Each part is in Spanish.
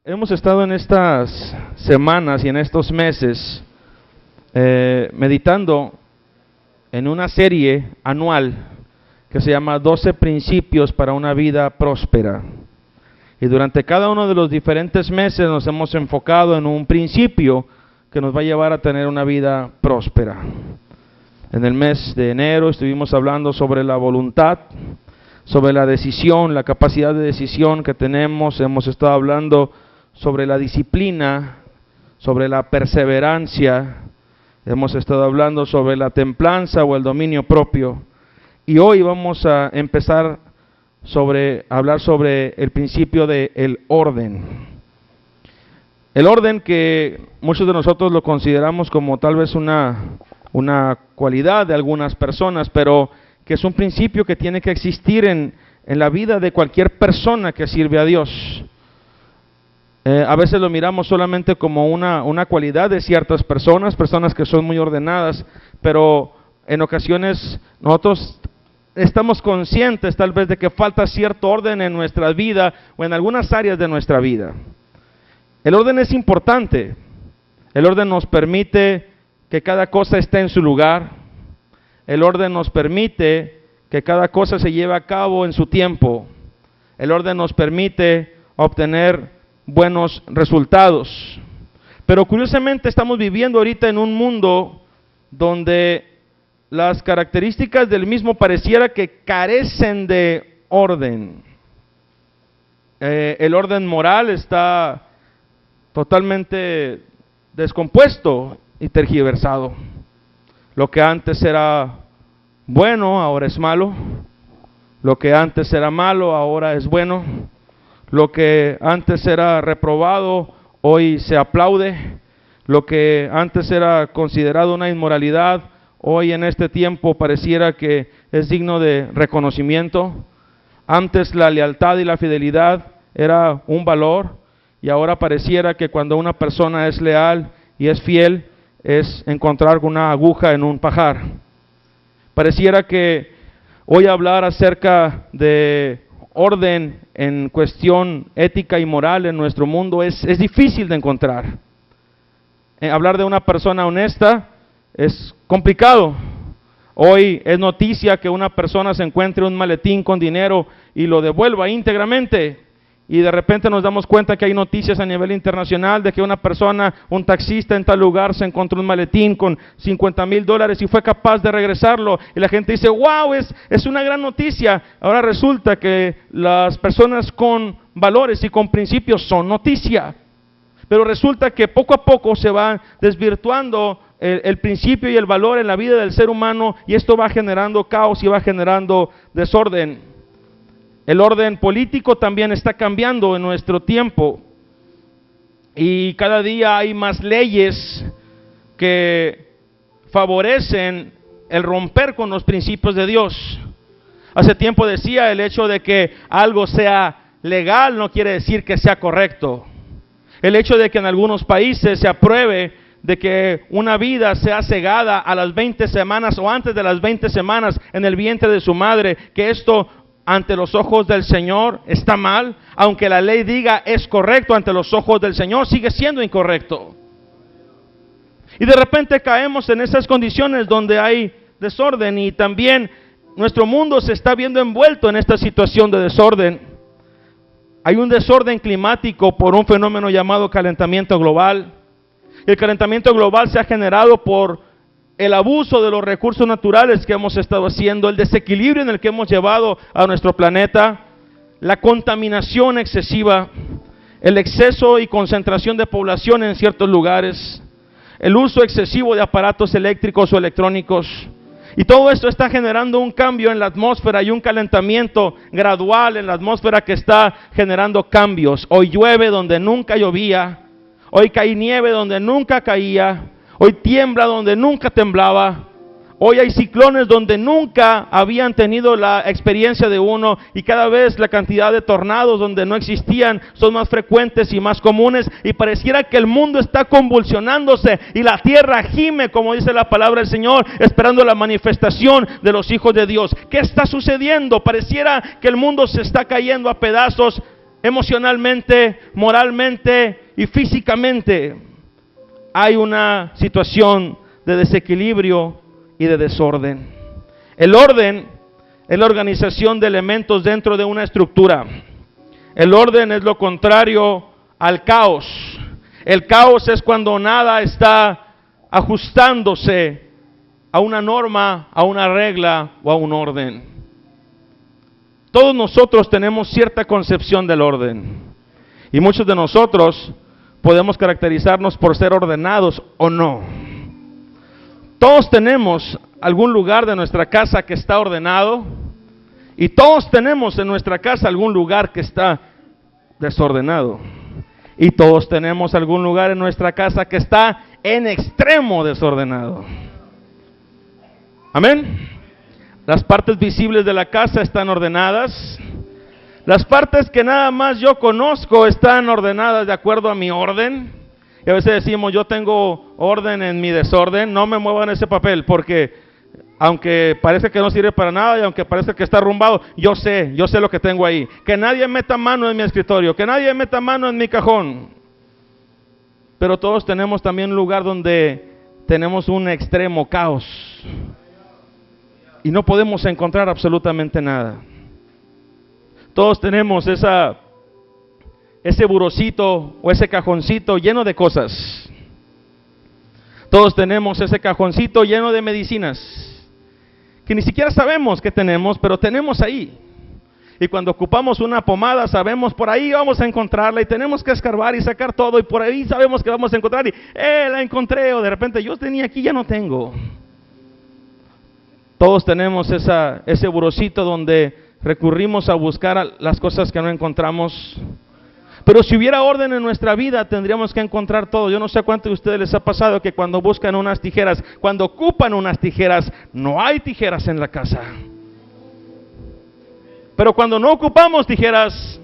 Hemos estado en estas semanas y en estos meses meditando en una serie anual que se llama 12 principios para una vida próspera. Y durante cada uno de los diferentes meses nos hemos enfocado en un principio que nos va a llevar a tener una vida próspera. En el mes de enero estuvimos hablando sobre la voluntad, sobre la decisión, la capacidad de decisión que tenemos. Hemos estado hablando sobre la disciplina, sobre la perseverancia. Hemos estado hablando sobre la templanza o el dominio propio. Y hoy vamos a empezar a hablar sobre el principio del orden. El orden que muchos de nosotros lo consideramos como tal vez una cualidad de algunas personas, pero que es un principio que tiene que existir en la vida de cualquier persona que sirve a Dios. A veces lo miramos solamente como una cualidad de ciertas personas que son muy ordenadas, pero en ocasiones nosotros estamos conscientes tal vez de que falta cierto orden en nuestra vida o en algunas áreas de nuestra vida. El orden es importante. El orden nos permite que cada cosa esté en su lugar. El orden nos permite que cada cosa se lleve a cabo en su tiempo. El orden nos permite obtener buenos resultados. Pero curiosamente estamos viviendo ahorita en un mundo donde las características del mismo pareciera que carecen de orden. El orden moral está totalmente descompuesto y tergiversado. Lo que antes era bueno, ahora es malo. Lo que antes era malo, ahora es bueno. Lo que antes era reprobado, hoy se aplaude. Lo que antes era considerado una inmoralidad, hoy en este tiempo pareciera que es digno de reconocimiento. Antes la lealtad y la fidelidad era un valor, y ahora pareciera que cuando una persona es leal y es fiel, es encontrar una aguja en un pajar. Pareciera que hoy hablar acerca de orden en cuestión ética y moral en nuestro mundo es difícil de encontrar. Hablar de una persona honesta es complicado. Hoy es noticia que una persona se encuentre un maletín con dinero y lo devuelva íntegramente. Y de repente nos damos cuenta que hay noticias a nivel internacional de que una persona, un taxista en tal lugar se encontró un maletín con $50,000 y fue capaz de regresarlo. Y la gente dice, wow, es una gran noticia. Ahora resulta que las personas con valores y con principios son noticia. Pero resulta que poco a poco se va desvirtuando el principio y el valor en la vida del ser humano, y esto va generando caos y va generando desorden. El orden político también está cambiando en nuestro tiempo, y cada día hay más leyes que favorecen el romper con los principios de Dios. Hace tiempo decía, el hecho de que algo sea legal no quiere decir que sea correcto. El hecho de que en algunos países se apruebe de que una vida sea cegada a las 20 semanas o antes de las 20 semanas en el vientre de su madre, que esto ante los ojos del Señor está mal, aunque la ley diga es correcto, ante los ojos del Señor sigue siendo incorrecto. Y de repente caemos en esas condiciones donde hay desorden, y también nuestro mundo se está viendo envuelto en esta situación de desorden. Hay un desorden climático por un fenómeno llamado calentamiento global. El calentamiento global se ha generado por el abuso de los recursos naturales que hemos estado haciendo, el desequilibrio en el que hemos llevado a nuestro planeta, la contaminación excesiva, el exceso y concentración de población en ciertos lugares, el uso excesivo de aparatos eléctricos o electrónicos. Y todo esto está generando un cambio en la atmósfera y un calentamiento gradual en la atmósfera que está generando cambios. Hoy llueve donde nunca llovía, hoy cae nieve donde nunca caía, hoy tiembla donde nunca temblaba, hoy hay ciclones donde nunca habían tenido la experiencia de uno, y cada vez la cantidad de tornados donde no existían son más frecuentes y más comunes, y pareciera que el mundo está convulsionándose y la tierra gime, como dice la palabra del Señor, esperando la manifestación de los hijos de Dios. ¿Qué está sucediendo? Pareciera que el mundo se está cayendo a pedazos emocionalmente, moralmente y físicamente hay una situación de desequilibrio y de desorden. El orden es la organización de elementos dentro de una estructura. El orden es lo contrario al caos. El caos es cuando nada está ajustándose a una norma, a una regla o a un orden. Todos nosotros tenemos cierta concepción del orden. Y muchos de nosotros podemos caracterizarnos por ser ordenados o no. Todos tenemos algún lugar de nuestra casa que está ordenado. Y todos tenemos en nuestra casa algún lugar que está desordenado. Y todos tenemos algún lugar en nuestra casa que está en extremo desordenado. Amén. Las partes visibles de la casa están ordenadas. Las partes que nada más yo conozco están ordenadas de acuerdo a mi orden. Y a veces decimos, yo tengo orden en mi desorden. No me muevan ese papel, porque aunque parece que no sirve para nada y aunque parece que está arrumbado, yo sé lo que tengo ahí. Que nadie meta mano en mi escritorio, que nadie meta mano en mi cajón. Pero todos tenemos también un lugar donde tenemos un extremo caos y no podemos encontrar absolutamente nada. Todos tenemos ese burocito o ese cajoncito lleno de cosas. Todos tenemos ese cajoncito lleno de medicinas que ni siquiera sabemos que tenemos, pero tenemos ahí. Y cuando ocupamos una pomada, sabemos por ahí vamos a encontrarla y tenemos que escarbar y sacar todo y por ahí sabemos que vamos a encontrar y la encontré, o de repente yo tenía aquí, ya no tengo. Todos tenemos ese burocito donde recurrimos a buscar las cosas que no encontramos. Pero si hubiera orden en nuestra vida, tendríamos que encontrar todo. Yo no sé a cuántos de ustedes les ha pasado que cuando buscan unas tijeras, cuando ocupan unas tijeras, no hay tijeras en la casa. Pero cuando no ocupamos tijeras,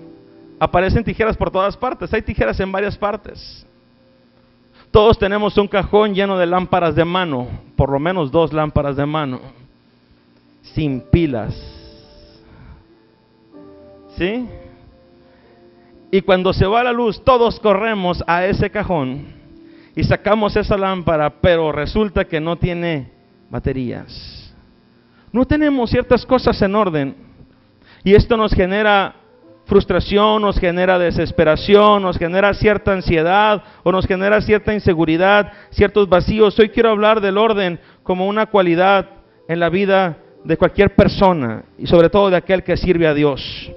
aparecen tijeras por todas partes. Hay tijeras en varias partes. Todos tenemos un cajón lleno de lámparas de mano, por lo menos 2 lámparas de mano, sin pilas. ¿Sí? Y cuando se va la luz, todos corremos a ese cajón y sacamos esa lámpara, pero resulta que no tiene baterías. No tenemos ciertas cosas en orden y esto nos genera frustración, nos genera desesperación, nos genera cierta ansiedad o nos genera cierta inseguridad, ciertos vacíos. Hoy quiero hablar del orden como una cualidad en la vida de cualquier persona y sobre todo de aquel que sirve a Dios.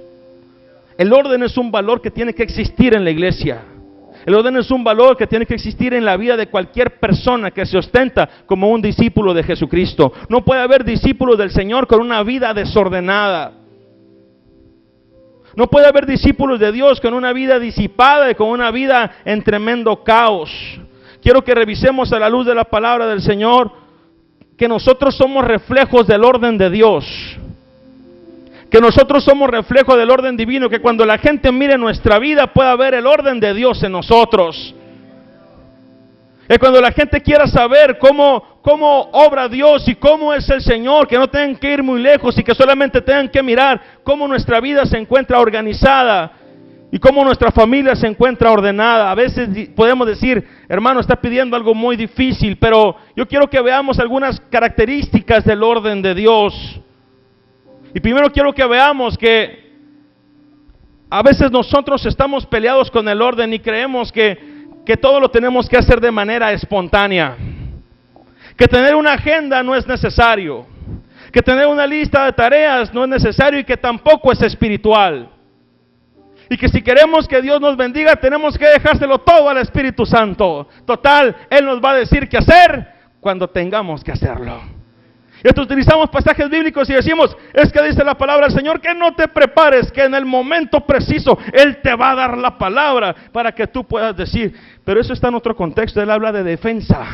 El orden es un valor que tiene que existir en la iglesia. El orden es un valor que tiene que existir en la vida de cualquier persona que se ostenta como un discípulo de Jesucristo. No puede haber discípulos del Señor con una vida desordenada. No puede haber discípulos de Dios con una vida disipada y con una vida en tremendo caos. Quiero que revisemos a la luz de la palabra del Señor que nosotros somos reflejos del orden de Dios. Que nosotros somos reflejo del orden divino, que cuando la gente mire nuestra vida pueda ver el orden de Dios en nosotros. Que cuando la gente quiera saber cómo obra Dios y cómo es el Señor, que no tengan que ir muy lejos y que solamente tengan que mirar cómo nuestra vida se encuentra organizada y cómo nuestra familia se encuentra ordenada. A veces podemos decir, hermano, está pidiendo algo muy difícil, pero yo quiero que veamos algunas características del orden de Dios. Y primero quiero que veamos que a veces nosotros estamos peleados con el orden y creemos que todo lo tenemos que hacer de manera espontánea. Que tener una agenda no es necesario. Que tener una lista de tareas no es necesario y que tampoco es espiritual. Y que si queremos que Dios nos bendiga, tenemos que dejárselo todo al Espíritu Santo. Total, Él nos va a decir qué hacer cuando tengamos que hacerlo. Y entonces utilizamos pasajes bíblicos y decimos, es que dice la palabra del Señor que no te prepares, que en el momento preciso Él te va a dar la palabra para que tú puedas decir. Pero eso está en otro contexto. Él habla de defensa.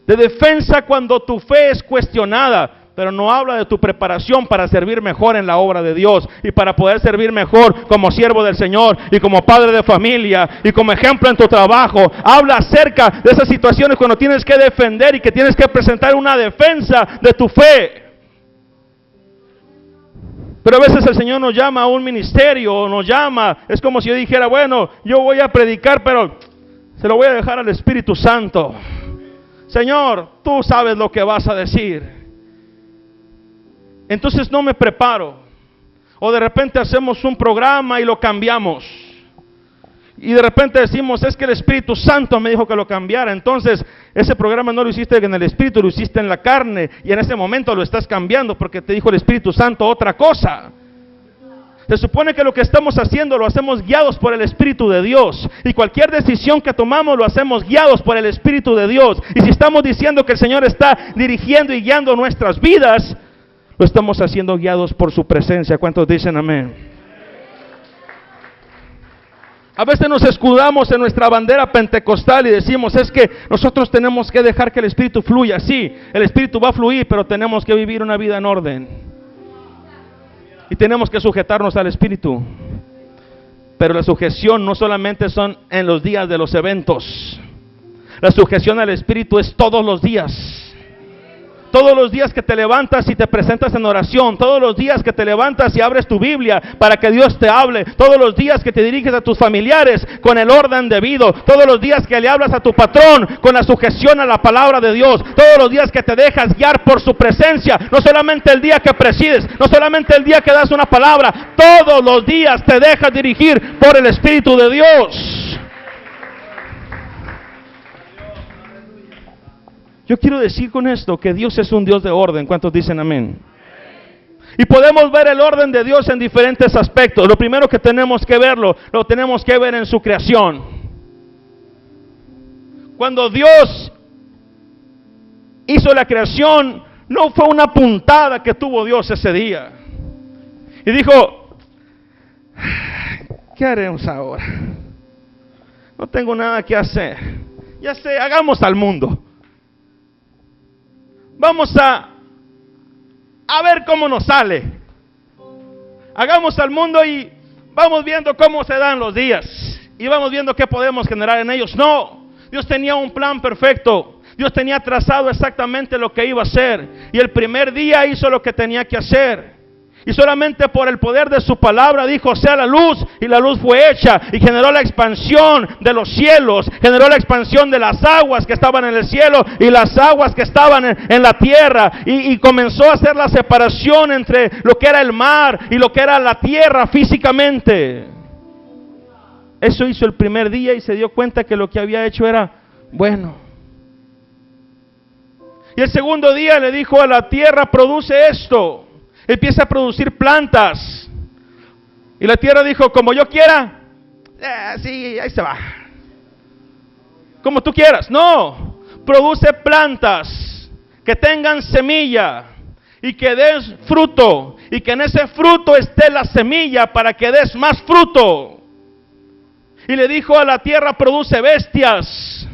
De defensa cuando tu fe es cuestionada. Pero no habla de tu preparación para servir mejor en la obra de Dios y para poder servir mejor como siervo del Señor y como padre de familia y como ejemplo en tu trabajo. Habla acerca de esas situaciones cuando tienes que defender y que tienes que presentar una defensa de tu fe. Pero a veces el Señor nos llama a un ministerio, o nos llama, es como si yo dijera, bueno, yo voy a predicar, pero se lo voy a dejar al Espíritu Santo. Señor, tú sabes lo que vas a decir. Entonces no me preparo. O de repente hacemos un programa y lo cambiamos. Y de repente decimos, es que el Espíritu Santo me dijo que lo cambiara. Entonces, ese programa no lo hiciste en el Espíritu, lo hiciste en la carne. Y en ese momento lo estás cambiando porque te dijo el Espíritu Santo otra cosa. Se supone que lo que estamos haciendo lo hacemos guiados por el Espíritu de Dios. Y cualquier decisión que tomamos lo hacemos guiados por el Espíritu de Dios. Y si estamos diciendo que el Señor está dirigiendo y guiando nuestras vidas, lo estamos haciendo guiados por su presencia. ¿Cuántos dicen amén? A veces nos escudamos en nuestra bandera pentecostal y decimos, es que nosotros tenemos que dejar que el Espíritu fluya. Sí, el Espíritu va a fluir, pero tenemos que vivir una vida en orden. Y tenemos que sujetarnos al Espíritu. Pero la sujeción no solamente son en los días de los eventos. La sujeción al Espíritu es todos los días. Todos los días que te levantas y te presentas en oración, todos los días que te levantas y abres tu Biblia para que Dios te hable, todos los días que te diriges a tus familiares con el orden debido, todos los días que le hablas a tu patrón con la sujeción a la palabra de Dios, todos los días que te dejas guiar por su presencia, no solamente el día que presides, no solamente el día que das una palabra, todos los días te dejas dirigir por el Espíritu de Dios. Yo quiero decir con esto que Dios es un Dios de orden. ¿Cuántos dicen amén? Y podemos ver el orden de Dios en diferentes aspectos. Lo primero que tenemos que verlo, lo tenemos que ver en su creación. Cuando Dios hizo la creación, no fue una puntada que tuvo Dios ese día. Y dijo, ¿qué haremos ahora? No tengo nada que hacer. Ya sé, hagamos al mundo. Vamos a ver cómo nos sale. Hagamos al mundo y vamos viendo cómo se dan los días. Y vamos viendo qué podemos generar en ellos. No, Dios tenía un plan perfecto. Dios tenía trazado exactamente lo que iba a hacer. Y el primer día hizo lo que tenía que hacer. Y solamente por el poder de su palabra dijo, sea la luz, y la luz fue hecha, y generó la expansión de los cielos, generó la expansión de las aguas que estaban en el cielo, y las aguas que estaban en la tierra, y comenzó a hacer la separación entre lo que era el mar, y lo que era la tierra físicamente. Eso hizo el primer día, y se dio cuenta que lo que había hecho era bueno. Y el segundo día le dijo a la tierra, produce esto. Empieza a producir plantas. Y la tierra dijo, como yo quiera. Sí, ahí se va. Como tú quieras. No, produce plantas que tengan semilla y que des fruto. Y que en ese fruto esté la semilla para que des más fruto. Y le dijo a la tierra, produce bestias,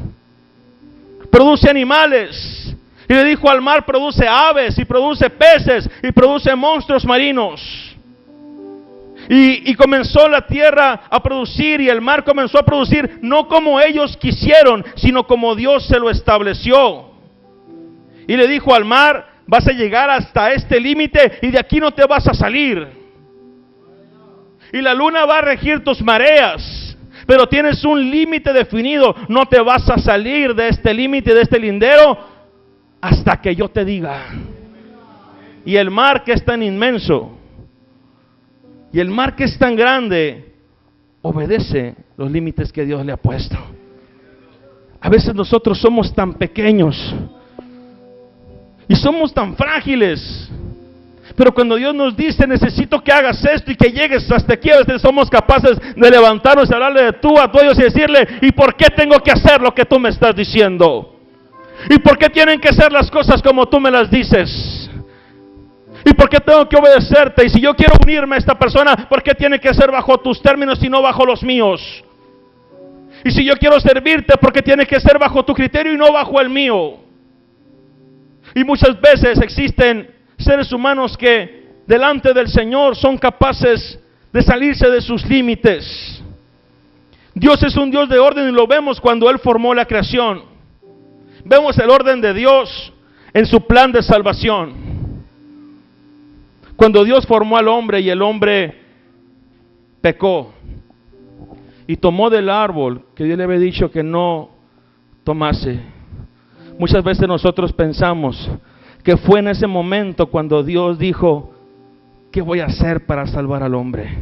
produce animales. Y le dijo al mar, produce aves, y produce peces, y produce monstruos marinos. Y comenzó la tierra a producir, y el mar comenzó a producir, no como ellos quisieron, sino como Dios se lo estableció. Y le dijo al mar, vas a llegar hasta este límite, y de aquí no te vas a salir. Y la luna va a regir tus mareas, pero tienes un límite definido, no te vas a salir de este límite, de este lindero, hasta que yo te diga. Y el mar que es tan inmenso, y el mar que es tan grande, obedece los límites que Dios le ha puesto. A veces nosotros somos tan pequeños y somos tan frágiles, pero cuando Dios nos dice, necesito que hagas esto y que llegues hasta aquí, a veces somos capaces de levantarnos y hablarle de tú a Dios y decirle, ¿y por qué tengo que hacer lo que tú me estás diciendo? ¿Y por qué tienen que ser las cosas como tú me las dices? ¿Y por qué tengo que obedecerte? Y si yo quiero unirme a esta persona, ¿por qué tiene que ser bajo tus términos y no bajo los míos? Y si yo quiero servirte, ¿por qué tiene que ser bajo tu criterio y no bajo el mío? Y muchas veces existen seres humanos que delante del Señor son capaces de salirse de sus límites. Dios es un Dios de orden y lo vemos cuando Él formó la creación. Vemos el orden de Dios en su plan de salvación. Cuando Dios formó al hombre y el hombre pecó y tomó del árbol que Dios le había dicho que no tomase, muchas veces nosotros pensamos que fue en ese momento cuando Dios dijo: ¿qué voy a hacer para salvar al hombre?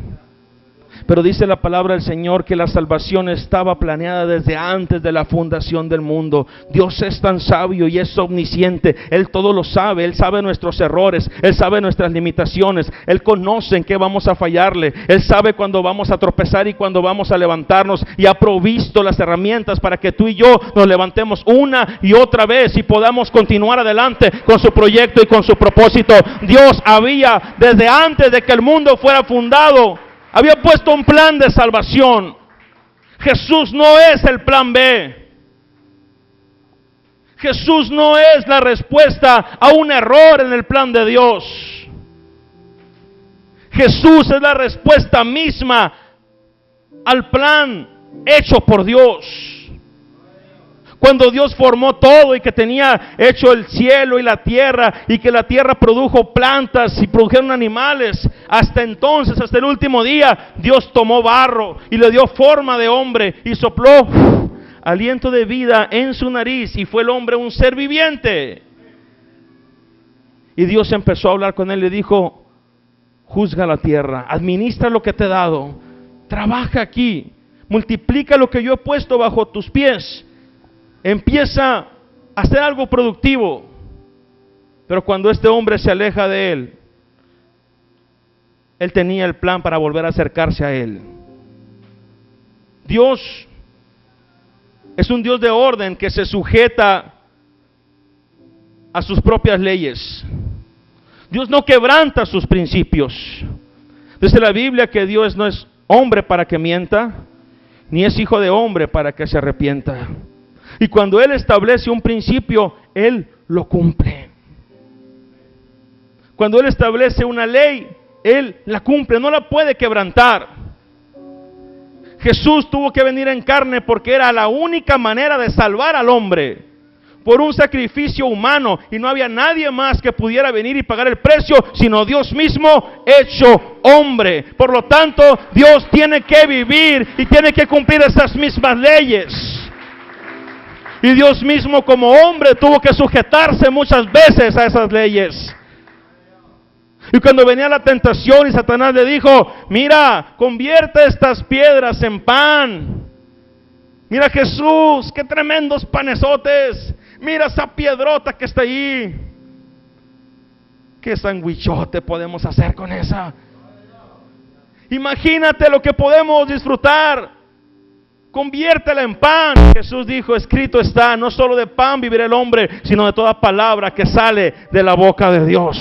Pero dice la palabra del Señor que la salvación estaba planeada desde antes de la fundación del mundo. Dios es tan sabio y es omnisciente. Él todo lo sabe. Él sabe nuestros errores. Él sabe nuestras limitaciones. Él conoce en qué vamos a fallarle. Él sabe cuándo vamos a tropezar y cuándo vamos a levantarnos. Y ha provisto las herramientas para que tú y yo nos levantemos una y otra vez y podamos continuar adelante con su proyecto y con su propósito. Dios había, desde antes de que el mundo fuera fundado, había puesto un plan de salvación. Jesús no es el plan B. Jesús no es la respuesta a un error en el plan de Dios. Jesús es la respuesta misma al plan hecho por Dios. Cuando Dios formó todo y que tenía hecho el cielo y la tierra, y que la tierra produjo plantas y produjeron animales, hasta entonces, hasta el último día, Dios tomó barro y le dio forma de hombre y sopló aliento de vida en su nariz, y fue el hombre un ser viviente. Y Dios empezó a hablar con él y le dijo: juzga la tierra, administra lo que te he dado, trabaja aquí, multiplica lo que yo he puesto bajo tus pies. Empieza a hacer algo productivo. Pero cuando este hombre se aleja de él, él tenía el plan para volver a acercarse a él. Dios es un Dios de orden que se sujeta a sus propias leyes. Dios no quebranta sus principios. Dice la Biblia que Dios no es hombre para que mienta, ni es hijo de hombre para que se arrepienta. Y cuando Él establece un principio, Él lo cumple. Cuando Él establece una ley, Él la cumple, no la puede quebrantar. Jesús tuvo que venir en carne porque era la única manera de salvar al hombre, por un sacrificio humano, y no había nadie más que pudiera venir y pagar el precio, sino Dios mismo hecho hombre. Por lo tanto, Dios tiene que vivir y tiene que cumplir esas mismas leyes. Y Dios mismo como hombre tuvo que sujetarse muchas veces a esas leyes. Y cuando venía la tentación y Satanás le dijo: mira, convierte estas piedras en pan. Mira, Jesús, qué tremendos panesotes. Mira esa piedrota que está ahí. Qué sandwichote podemos hacer con esa. Imagínate lo que podemos disfrutar. Conviértela en pan. Jesús dijo: escrito está, no solo de pan vivirá el hombre, sino de toda palabra que sale de la boca de Dios.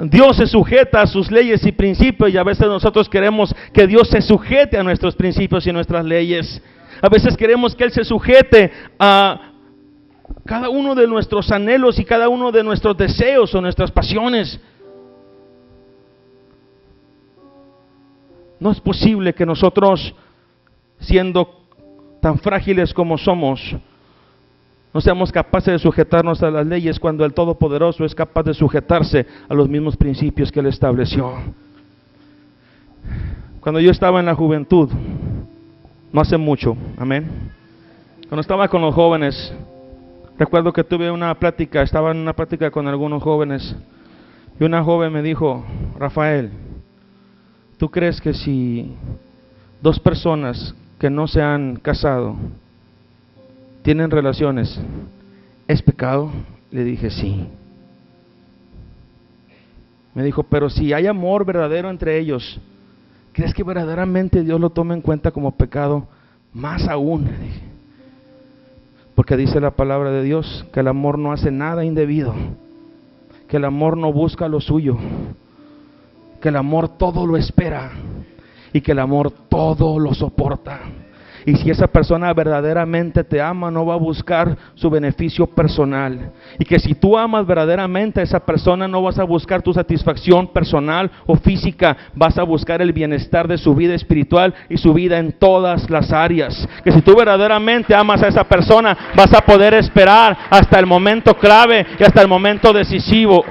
Dios se sujeta a sus leyes y principios, y a veces nosotros queremos que Dios se sujete a nuestros principios y nuestras leyes. A veces queremos que Él se sujete a cada uno de nuestros anhelos y cada uno de nuestros deseos o nuestras pasiones. No es posible que nosotros, siendo tan frágiles como somos, no seamos capaces de sujetarnos a las leyes cuando el Todopoderoso es capaz de sujetarse a los mismos principios que Él estableció. Cuando yo estaba en la juventud, no hace mucho, amén, cuando estaba con los jóvenes, recuerdo que tuve una plática, estaba en una plática con algunos jóvenes, y una joven me dijo: Rafael, ¿tú crees que si dos personas que no se han casado tienen relaciones, es pecado? Le dije: sí. Me dijo: pero si hay amor verdadero entre ellos, ¿crees que verdaderamente Dios lo toma en cuenta como pecado? Más aún, le dije, porque dice la palabra de Dios que el amor no hace nada indebido, que el amor no busca lo suyo, que el amor todo lo espera y que el amor todo lo soporta. Y si esa persona verdaderamente te ama, no va a buscar su beneficio personal. Y que si tú amas verdaderamente a esa persona, no vas a buscar tu satisfacción personal o física, vas a buscar el bienestar de su vida espiritual y su vida en todas las áreas. Que si tú verdaderamente amas a esa persona, vas a poder esperar hasta el momento clave y hasta el momento decisivo.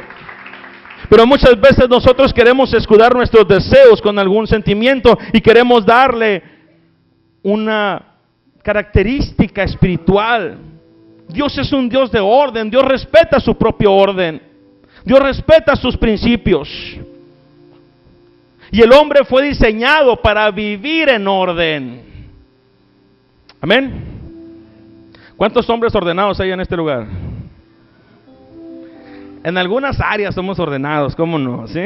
Pero muchas veces nosotros queremos escudar nuestros deseos con algún sentimiento y queremos darle una característica espiritual. Dios es un Dios de orden. Dios respeta su propio orden. Dios respeta sus principios. Y el hombre fue diseñado para vivir en orden. Amén. ¿Cuántos hombres ordenados hay en este lugar? En algunas áreas somos ordenados, ¿cómo no? ¿Sí?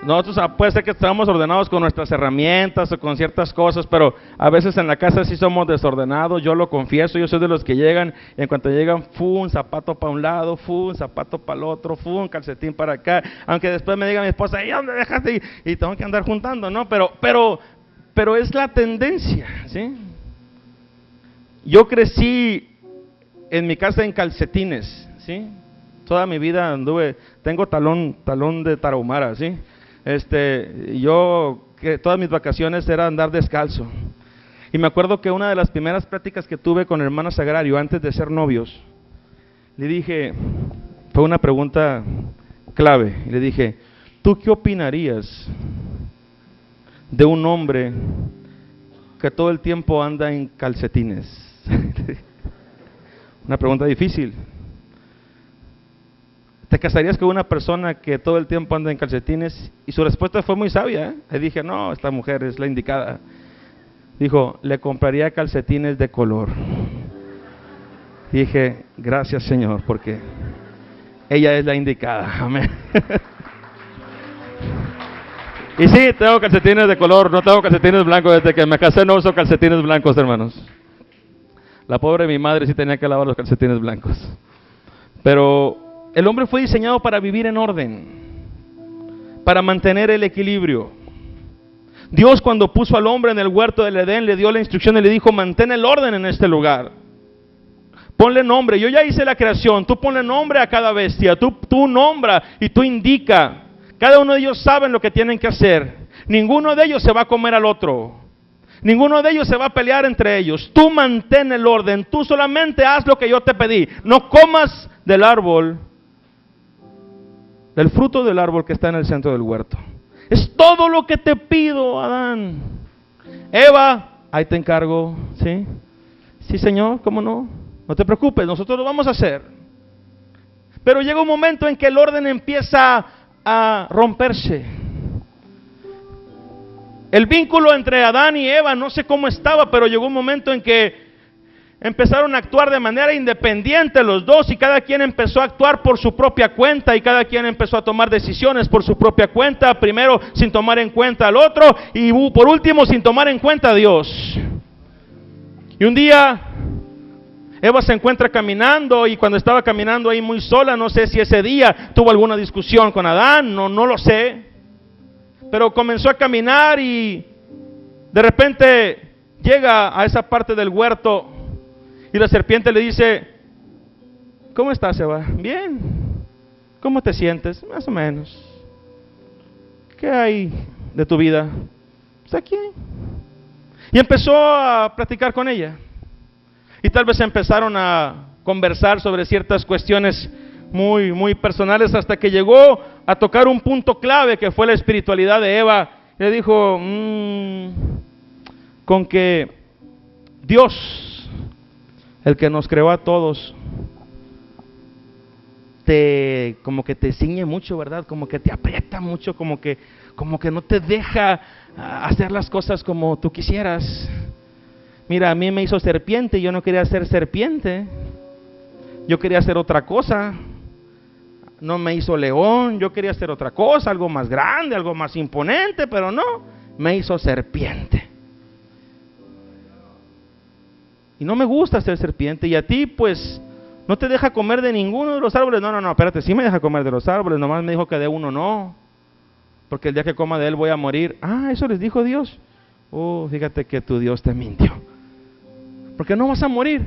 Nosotros puede ser que estamos ordenados con nuestras herramientas o con ciertas cosas, pero a veces en la casa sí somos desordenados. Yo lo confieso, yo soy de los que llegan y en cuanto llegan, un zapato para un lado, un zapato para el otro, un calcetín para acá. Aunque después me diga mi esposa, ¿y dónde dejaste? Y tengo que andar juntando, ¿no? Pero es la tendencia, ¿sí? Yo crecí en mi casa en calcetines, ¿sí? Toda mi vida tengo talón de tarahumara, ¿sí? Todas mis vacaciones era andar descalzo. Y me acuerdo que una de las primeras pláticas que tuve con el hermano Sagrario antes de ser novios, le dije, fue una pregunta clave, y le dije, ¿tú qué opinarías de un hombre que todo el tiempo anda en calcetines? Una pregunta difícil. ¿Te casarías con una persona que todo el tiempo anda en calcetines? Y su respuesta fue muy sabia, ¿eh? Le dije, no, esta mujer es la indicada. Dijo, le compraría calcetines de color. Dije, gracias Señor, porque ella es la indicada. Amén. Y sí, tengo calcetines de color, no tengo calcetines blancos. Desde que me casé no uso calcetines blancos, hermanos. La pobre mi madre sí tenía que lavar los calcetines blancos. Pero el hombre fue diseñado para vivir en orden, para mantener el equilibrio. Dios, cuando puso al hombre en el huerto del Edén, le dio la instrucción y le dijo, mantén el orden en este lugar. Ponle nombre. Yo ya hice la creación, tú ponle nombre a cada bestia, tú nombra y tú indica. Cada uno de ellos sabe lo que tienen que hacer. Ninguno de ellos se va a comer al otro. Ninguno de ellos se va a pelear entre ellos. Tú mantén el orden, tú solamente haz lo que yo te pedí. No comas del árbol, del fruto del árbol que está en el centro del huerto. Es todo lo que te pido, Adán. Eva, ahí te encargo, ¿sí? Sí, Señor, ¿cómo no? No te preocupes, nosotros lo vamos a hacer. Pero llega un momento en que el orden empieza a romperse. El vínculo entre Adán y Eva, no sé cómo estaba, pero llegó un momento en que empezaron a actuar de manera independiente los dos, y cada quien empezó a actuar por su propia cuenta, y cada quien empezó a tomar decisiones por su propia cuenta, primero sin tomar en cuenta al otro, y por último sin tomar en cuenta a Dios. Y un día Eva se encuentra caminando, y cuando estaba caminando ahí muy sola, no sé si ese día tuvo alguna discusión con Adán, no lo sé, pero comenzó a caminar y de repente llega a esa parte del huerto y la serpiente le dice, ¿cómo estás, Eva? Bien. ¿Cómo te sientes? Más o menos. ¿Qué hay de tu vida? Pues aquí. Y empezó a platicar con ella. Y tal vez empezaron a conversar sobre ciertas cuestiones muy, muy personales, hasta que llegó a tocar un punto clave que fue la espiritualidad de Eva. Y le dijo, con que Dios, el que nos creó a todos, como que te ciñe mucho, ¿verdad? Como que te aprieta mucho, como que no te deja hacer las cosas como tú quisieras. Mira, a mí me hizo serpiente y yo no quería ser serpiente. Yo quería hacer otra cosa. No me hizo león, yo quería hacer otra cosa, algo más grande, algo más imponente, pero no, me hizo serpiente. Y no me gusta ser serpiente. Y a ti, pues, no te deja comer de ninguno de los árboles. No, espérate, sí me deja comer de los árboles, nomás me dijo que de uno no, porque el día que coma de él voy a morir. Ah, eso les dijo Dios. oh, fíjate que tu Dios te mintió. Porque no vas a morir,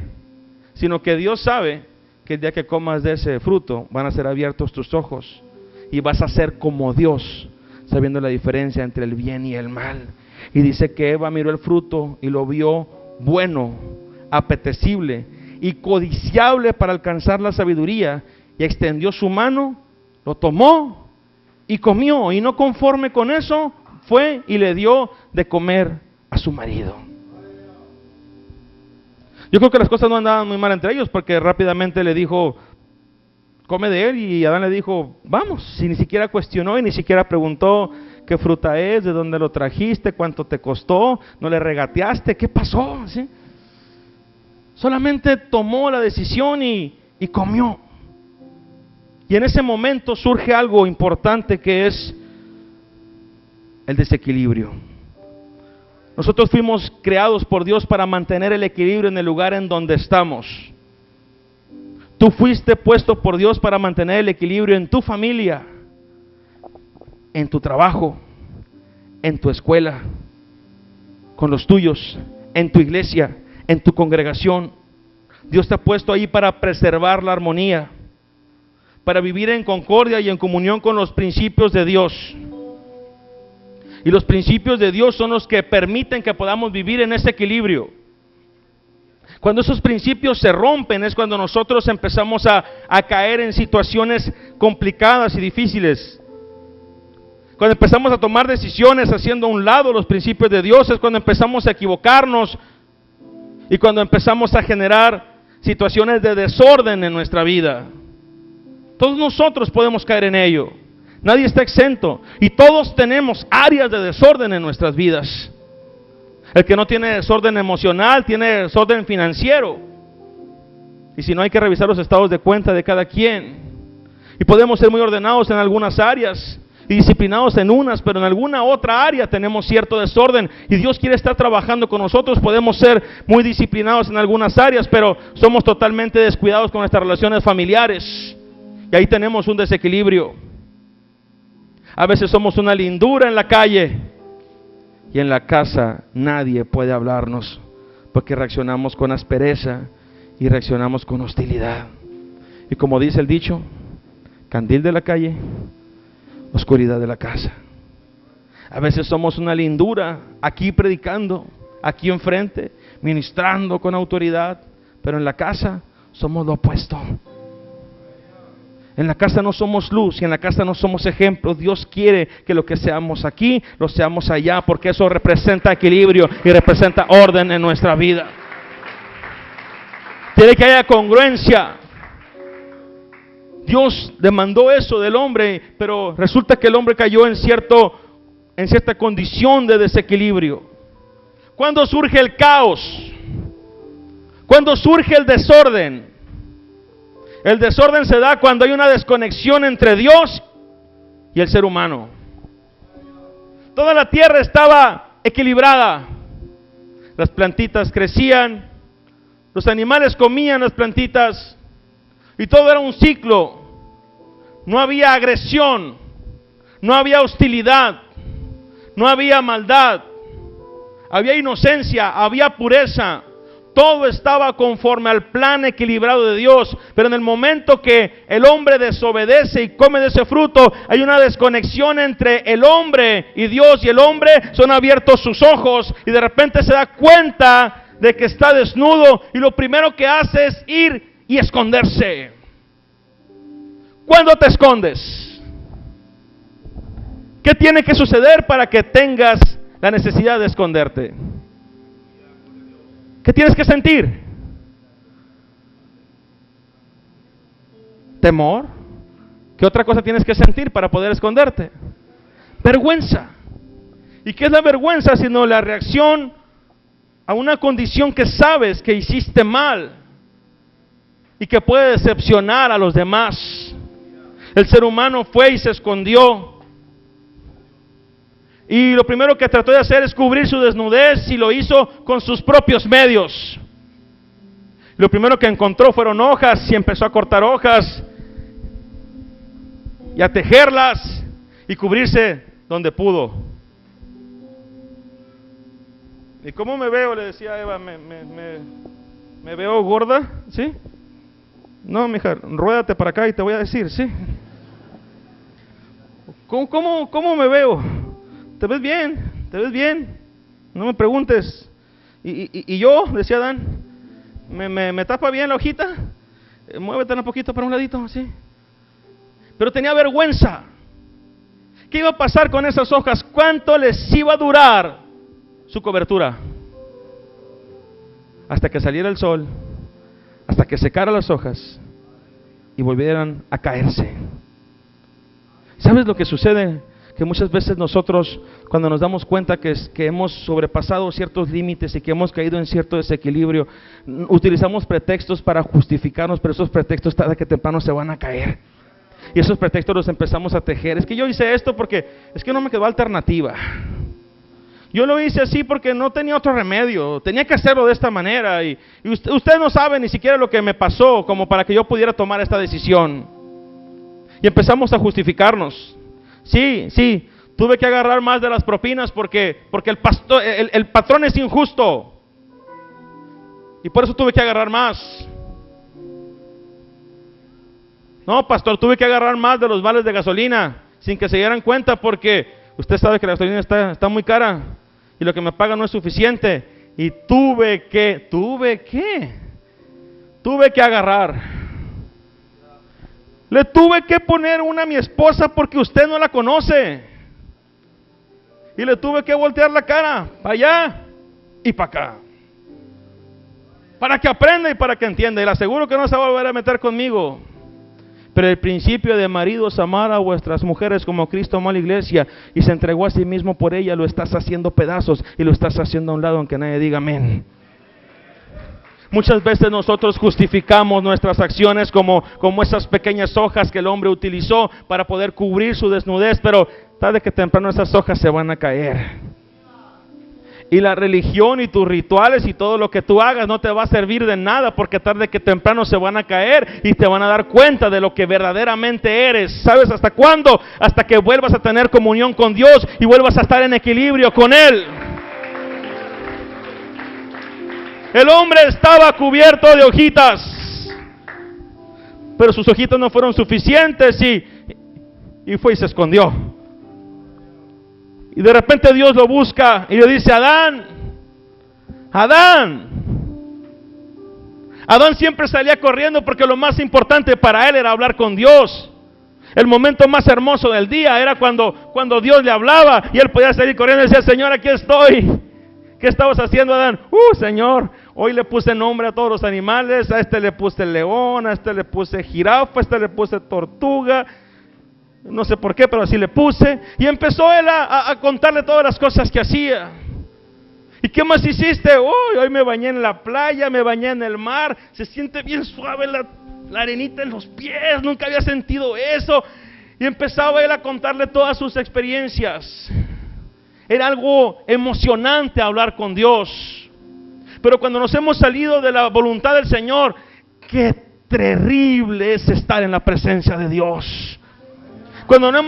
sino que Dios sabe que el día que comas de ese fruto van a ser abiertos tus ojos y vas a ser como Dios, sabiendo la diferencia entre el bien y el mal. Y dice que Eva miró el fruto y lo vio bueno, apetecible y codiciable para alcanzar la sabiduría, y extendió su mano, lo tomó y comió, y no conforme con eso, fue y le dio de comer a su marido. Yo creo que las cosas no andaban muy mal entre ellos, porque rápidamente le dijo, come de él, y Adán le dijo, vamos, y ni siquiera cuestionó y ni siquiera preguntó qué fruta es, de dónde lo trajiste, cuánto te costó, no le regateaste, qué pasó, ¿sí? Solamente tomó la decisión y comió. Y en ese momento surge algo importante, que es el desequilibrio. Nosotros fuimos creados por Dios para mantener el equilibrio en el lugar en donde estamos. Tú fuiste puesto por Dios para mantener el equilibrio en tu familia, en tu trabajo, en tu escuela, con los tuyos, en tu iglesia, en tu congregación. Dios te ha puesto ahí para preservar la armonía, para vivir en concordia y en comunión con los principios de Dios. Y los principios de Dios son los que permiten que podamos vivir en ese equilibrio. Cuando esos principios se rompen es cuando nosotros empezamos a caer en situaciones complicadas y difíciles. Cuando empezamos a tomar decisiones haciendo a un lado los principios de Dios, es cuando empezamos a equivocarnos y cuando empezamos a generar situaciones de desorden en nuestra vida. Todos nosotros podemos caer en ello. Nadie está exento, y todos tenemos áreas de desorden en nuestras vidas. El que no tiene desorden emocional tiene desorden financiero, y si no, hay que revisar los estados de cuenta de cada quien. Y podemos ser muy ordenados en algunas áreas y disciplinados en unas, pero en alguna otra área tenemos cierto desorden, y Dios quiere estar trabajando con nosotros. Podemos ser muy disciplinados en algunas áreas, pero somos totalmente descuidados con nuestras relaciones familiares, y ahí tenemos un desequilibrio. A veces somos una lindura en la calle, y en la casa nadie puede hablarnos, porque reaccionamos con aspereza y reaccionamos con hostilidad. Y como dice el dicho, candil de la calle, oscuridad de la casa. A veces somos una lindura aquí predicando, aquí enfrente, ministrando con autoridad, pero en la casa somos lo opuesto. En la casa no somos luz, y en la casa no somos ejemplo. Dios quiere que lo que seamos aquí, lo seamos allá, porque eso representa equilibrio y representa orden en nuestra vida. Tiene que haya congruencia. Dios demandó eso del hombre, pero resulta que el hombre cayó en cierta condición de desequilibrio. ¿Cuándo surge el caos? ¿Cuándo surge el desorden? El desorden se da cuando hay una desconexión entre Dios y el ser humano. Toda la tierra estaba equilibrada. Las plantitas crecían, los animales comían las plantitas, y todo era un ciclo. No había agresión, no había hostilidad, no había maldad, había inocencia, había pureza. Todo estaba conforme al plan equilibrado de Dios. Pero en el momento que el hombre desobedece y come de ese fruto, hay una desconexión entre el hombre y Dios, y el hombre son abiertos sus ojos y de repente se da cuenta de que está desnudo, y lo primero que hace es ir y esconderse. ¿Cuándo te escondes? ¿Qué tiene que suceder para que tengas la necesidad de esconderte? ¿Qué tienes que sentir? ¿Temor? ¿Qué otra cosa tienes que sentir para poder esconderte? Vergüenza. ¿Y qué es la vergüenza sino la reacción a una condición que sabes que hiciste mal y que puede decepcionar a los demás? El ser humano fue y se escondió, y lo primero que trató de hacer es cubrir su desnudez, y lo hizo con sus propios medios. Lo primero que encontró fueron hojas, y empezó a cortar hojas y a tejerlas y cubrirse donde pudo. ¿Y cómo me veo? Le decía a Eva, ¿me veo gorda? ¿Sí? No, mija, ruédate para acá y te voy a decir, ¿sí? ¿Cómo me veo? ¿Te ves bien? ¿Te ves bien? No me preguntes. ¿Y yo? Decía Adán, ¿me tapa bien la hojita? Muévete un poquito para un ladito, ¿sí? Pero tenía vergüenza. ¿Qué iba a pasar con esas hojas? ¿Cuánto les iba a durar su cobertura? Hasta que saliera el sol, hasta que secaran las hojas y volvieran a caerse. ¿Sabes lo que sucede? Que muchas veces nosotros, cuando nos damos cuenta que hemos sobrepasado ciertos límites y que hemos caído en cierto desequilibrio, utilizamos pretextos para justificarnos, pero esos pretextos tarde que temprano se van a caer. Y esos pretextos los empezamos a tejer. Es que yo hice esto porque es que no me quedó alternativa. Yo lo hice así porque no tenía otro remedio. Tenía que hacerlo de esta manera. Y usted no sabe ni siquiera lo que me pasó como para que yo pudiera tomar esta decisión. Y empezamos a justificarnos. Sí, tuve que agarrar más de las propinas porque el patrón es injusto. Y por eso tuve que agarrar más. No, pastor, tuve que agarrar más de los vales de gasolina sin que se dieran cuenta porque usted sabe que la gasolina está muy cara y lo que me paga no es suficiente. Y tuve que agarrar. Le tuve que poner una a mi esposa porque usted no la conoce. Y le tuve que voltear la cara para allá y para acá. Para que aprenda y para que entienda. Y le aseguro que no se va a volver a meter conmigo. Pero el principio de maridos, amar a vuestras mujeres como Cristo amó a la iglesia y se entregó a sí mismo por ella, lo estás haciendo pedazos y lo estás haciendo a un lado aunque nadie diga amén. Muchas veces nosotros justificamos nuestras acciones como esas pequeñas hojas que el hombre utilizó para poder cubrir su desnudez, pero tarde que temprano esas hojas se van a caer. Y la religión y tus rituales y todo lo que tú hagas no te va a servir de nada porque tarde que temprano se van a caer y te van a dar cuenta de lo que verdaderamente eres. ¿Sabes hasta cuándo? Hasta que vuelvas a tener comunión con Dios y vuelvas a estar en equilibrio con Él. El hombre estaba cubierto de hojitas, pero sus hojitas no fueron suficientes y fue y se escondió. Y de repente Dios lo busca y le dice: Adán. Adán siempre salía corriendo porque lo más importante para él era hablar con Dios. El momento más hermoso del día era cuando Dios le hablaba y él podía salir corriendo y decía: Señor, aquí estoy. ¿Qué estabas haciendo, Adán? Señor, hoy le puse nombre a todos los animales. A este le puse león, a este le puse jirafa, a este le puse tortuga. No sé por qué, pero así le puse. Y empezó él a contarle todas las cosas que hacía. ¿Y qué más hiciste? Hoy me bañé en la playa, me bañé en el mar. Se siente bien suave la arenita en los pies. Nunca había sentido eso. Y empezaba él a contarle todas sus experiencias. Era algo emocionante hablar con Dios. Pero cuando nos hemos salido de la voluntad del Señor, qué terrible es estar en la presencia de Dios. Cuando nos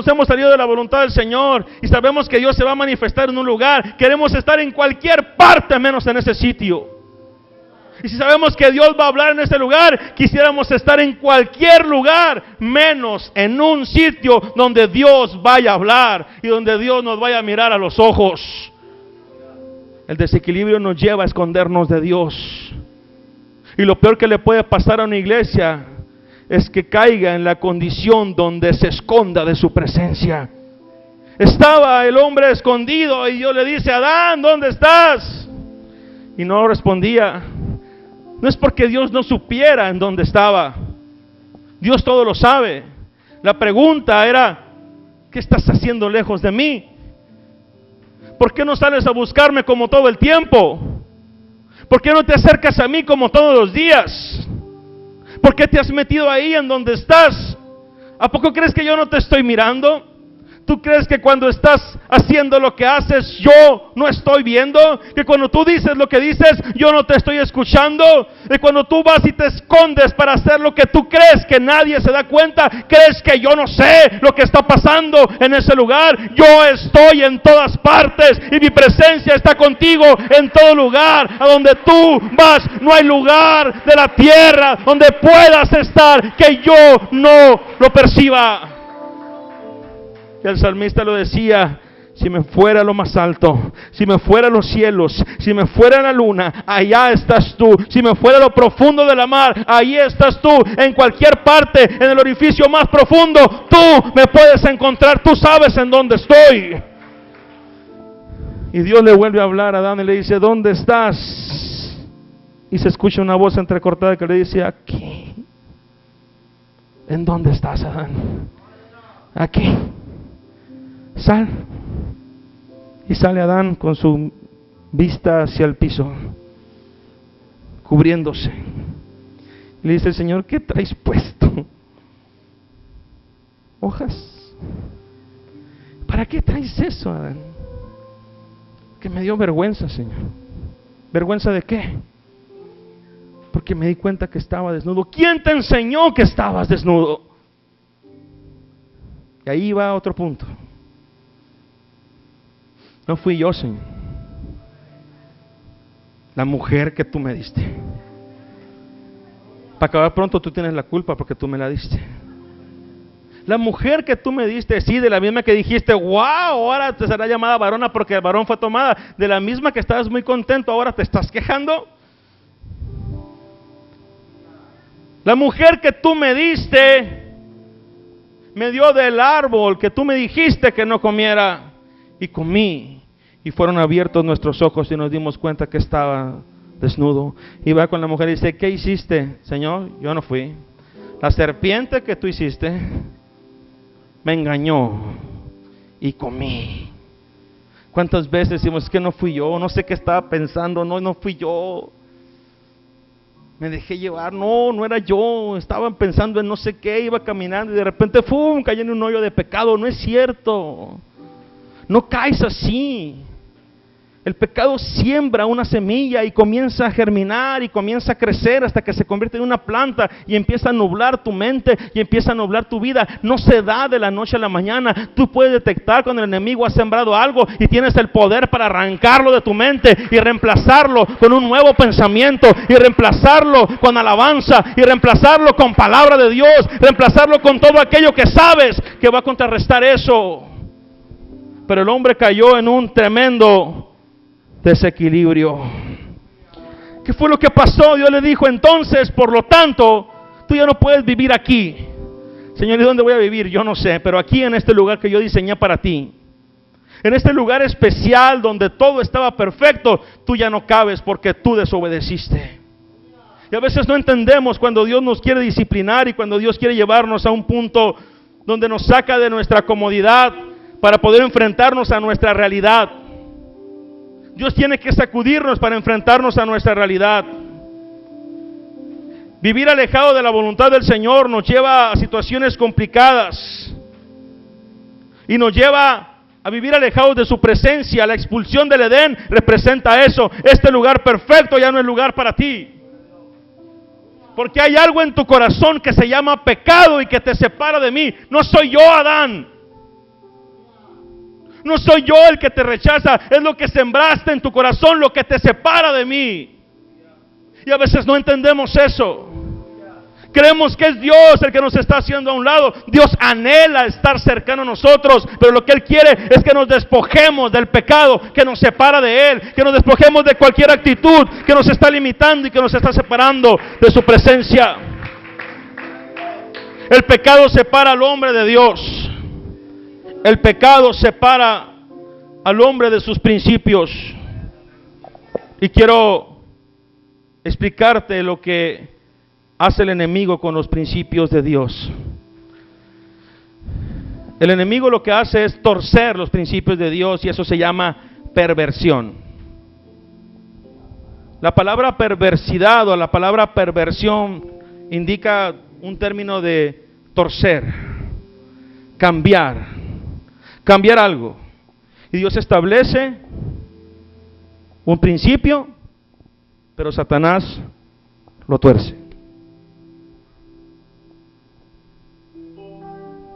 hemos salido de la voluntad del Señor y sabemos que Dios se va a manifestar en un lugar, queremos estar en cualquier parte menos en ese sitio. Y si sabemos que Dios va a hablar en ese lugar, quisiéramos estar en cualquier lugar menos en un sitio donde Dios vaya a hablar y donde Dios nos vaya a mirar a los ojos. El desequilibrio nos lleva a escondernos de Dios. Y lo peor que le puede pasar a una iglesia es que caiga en la condición donde se esconda de su presencia. Estaba el hombre escondido y Dios le dice: Adán, ¿dónde estás? Y no respondía. No es porque Dios no supiera en dónde estaba. Dios todo lo sabe. La pregunta era: ¿qué estás haciendo lejos de mí? ¿Por qué no sales a buscarme como todo el tiempo? ¿Por qué no te acercas a mí como todos los días? ¿Por qué te has metido ahí en donde estás? ¿A poco crees que yo no te estoy mirando? ¿Tú crees que cuando estás haciendo lo que haces, yo no estoy viendo? Que cuando tú dices lo que dices, yo no te estoy escuchando. Y cuando tú vas y te escondes para hacer lo que tú crees que nadie se da cuenta, crees que yo no sé lo que está pasando en ese lugar. Yo estoy en todas partes y mi presencia está contigo en todo lugar. A donde tú vas, no hay lugar de la tierra donde puedas estar que yo no lo perciba. Y el salmista lo decía: si me fuera a lo más alto, si me fuera a los cielos, si me fuera a la luna, allá estás tú. Si me fuera a lo profundo de la mar, ahí estás tú. En cualquier parte, en el orificio más profundo, tú me puedes encontrar. Tú sabes en dónde estoy. Y Dios le vuelve a hablar a Adán y le dice: ¿dónde estás? Y se escucha una voz entrecortada que le dice: aquí. ¿En dónde estás, Adán? Aquí. Sal. Y sale Adán con su vista hacia el piso, cubriéndose. Y le dice el Señor: ¿qué traes puesto? ¿Hojas? ¿Para qué traes eso, Adán? Que me dio vergüenza, Señor. ¿Vergüenza de qué? Porque me di cuenta que estaba desnudo. ¿Quién te enseñó que estabas desnudo? Y ahí va otro punto. No fui yo, Señor. La mujer que tú me diste. Para acabar pronto, tú tienes la culpa porque tú me la diste. La mujer que tú me diste, sí, de la misma que dijiste: wow, ahora te será llamada varona porque el varón fue tomada. De la misma que estabas muy contento, ahora te estás quejando. La mujer que tú me diste me dio del árbol que tú me dijiste que no comiera, y comí, y fueron abiertos nuestros ojos y nos dimos cuenta que estaba desnudo. Y va con la mujer y dice: ¿qué hiciste, Señor? Yo no fui. La serpiente que tú hiciste me engañó y comí. ¿Cuántas veces decimos: es que no fui yo, no sé qué estaba pensando, no fui yo, me dejé llevar, no era yo, estaba pensando en no sé qué, iba caminando y de repente ¡fum!, caí en un hoyo de pecado? No es cierto, no caes así. El pecado siembra una semilla y comienza a germinar y comienza a crecer hasta que se convierte en una planta y empieza a nublar tu mente y empieza a nublar tu vida. No se da de la noche a la mañana. Tú puedes detectar cuando el enemigo ha sembrado algo y tienes el poder para arrancarlo de tu mente y reemplazarlo con un nuevo pensamiento, y reemplazarlo con alabanza, y reemplazarlo con palabra de Dios, reemplazarlo con todo aquello que sabes que va a contrarrestar eso. Pero el hombre cayó en un tremendo desequilibrio. ¿Qué fue lo que pasó? Dios le dijo: entonces, por lo tanto, tú ya no puedes vivir aquí. Señor, ¿y dónde voy a vivir? Yo no sé, pero aquí en este lugar que yo diseñé para ti, en este lugar especial donde todo estaba perfecto, tú ya no cabes porque tú desobedeciste. Y a veces no entendemos cuando Dios nos quiere disciplinar y cuando Dios quiere llevarnos a un punto donde nos saca de nuestra comodidad para poder enfrentarnos a nuestra realidad. Dios tiene que sacudirnos para enfrentarnos a nuestra realidad. Vivir alejado de la voluntad del Señor nos lleva a situaciones complicadas y nos lleva a vivir alejados de su presencia. La expulsión del Edén representa eso. Este lugar perfecto ya no es lugar para ti, porque hay algo en tu corazón que se llama pecado y que te separa de mí. No soy yo, Adán. No soy yo el que te rechaza, es lo que sembraste en tu corazón lo que te separa de mí. Y a veces no entendemos eso. Creemos que es Dios el que nos está haciendo a un lado. Dios anhela estar cercano a nosotros, pero lo que Él quiere es que nos despojemos del pecado que nos separa de Él, que nos despojemos de cualquier actitud que nos está limitando y que nos está separando de su presencia. El pecado separa al hombre de Dios. El pecado separa al hombre de sus principios. Y quiero explicarte lo que hace el enemigo con los principios de Dios. El enemigo lo que hace es torcer los principios de Dios, y eso se llama perversión. La palabra perversidad o la palabra perversión indica un término de torcer, cambiar cambiar algo. Y Dios establece un principio, pero Satanás lo tuerce.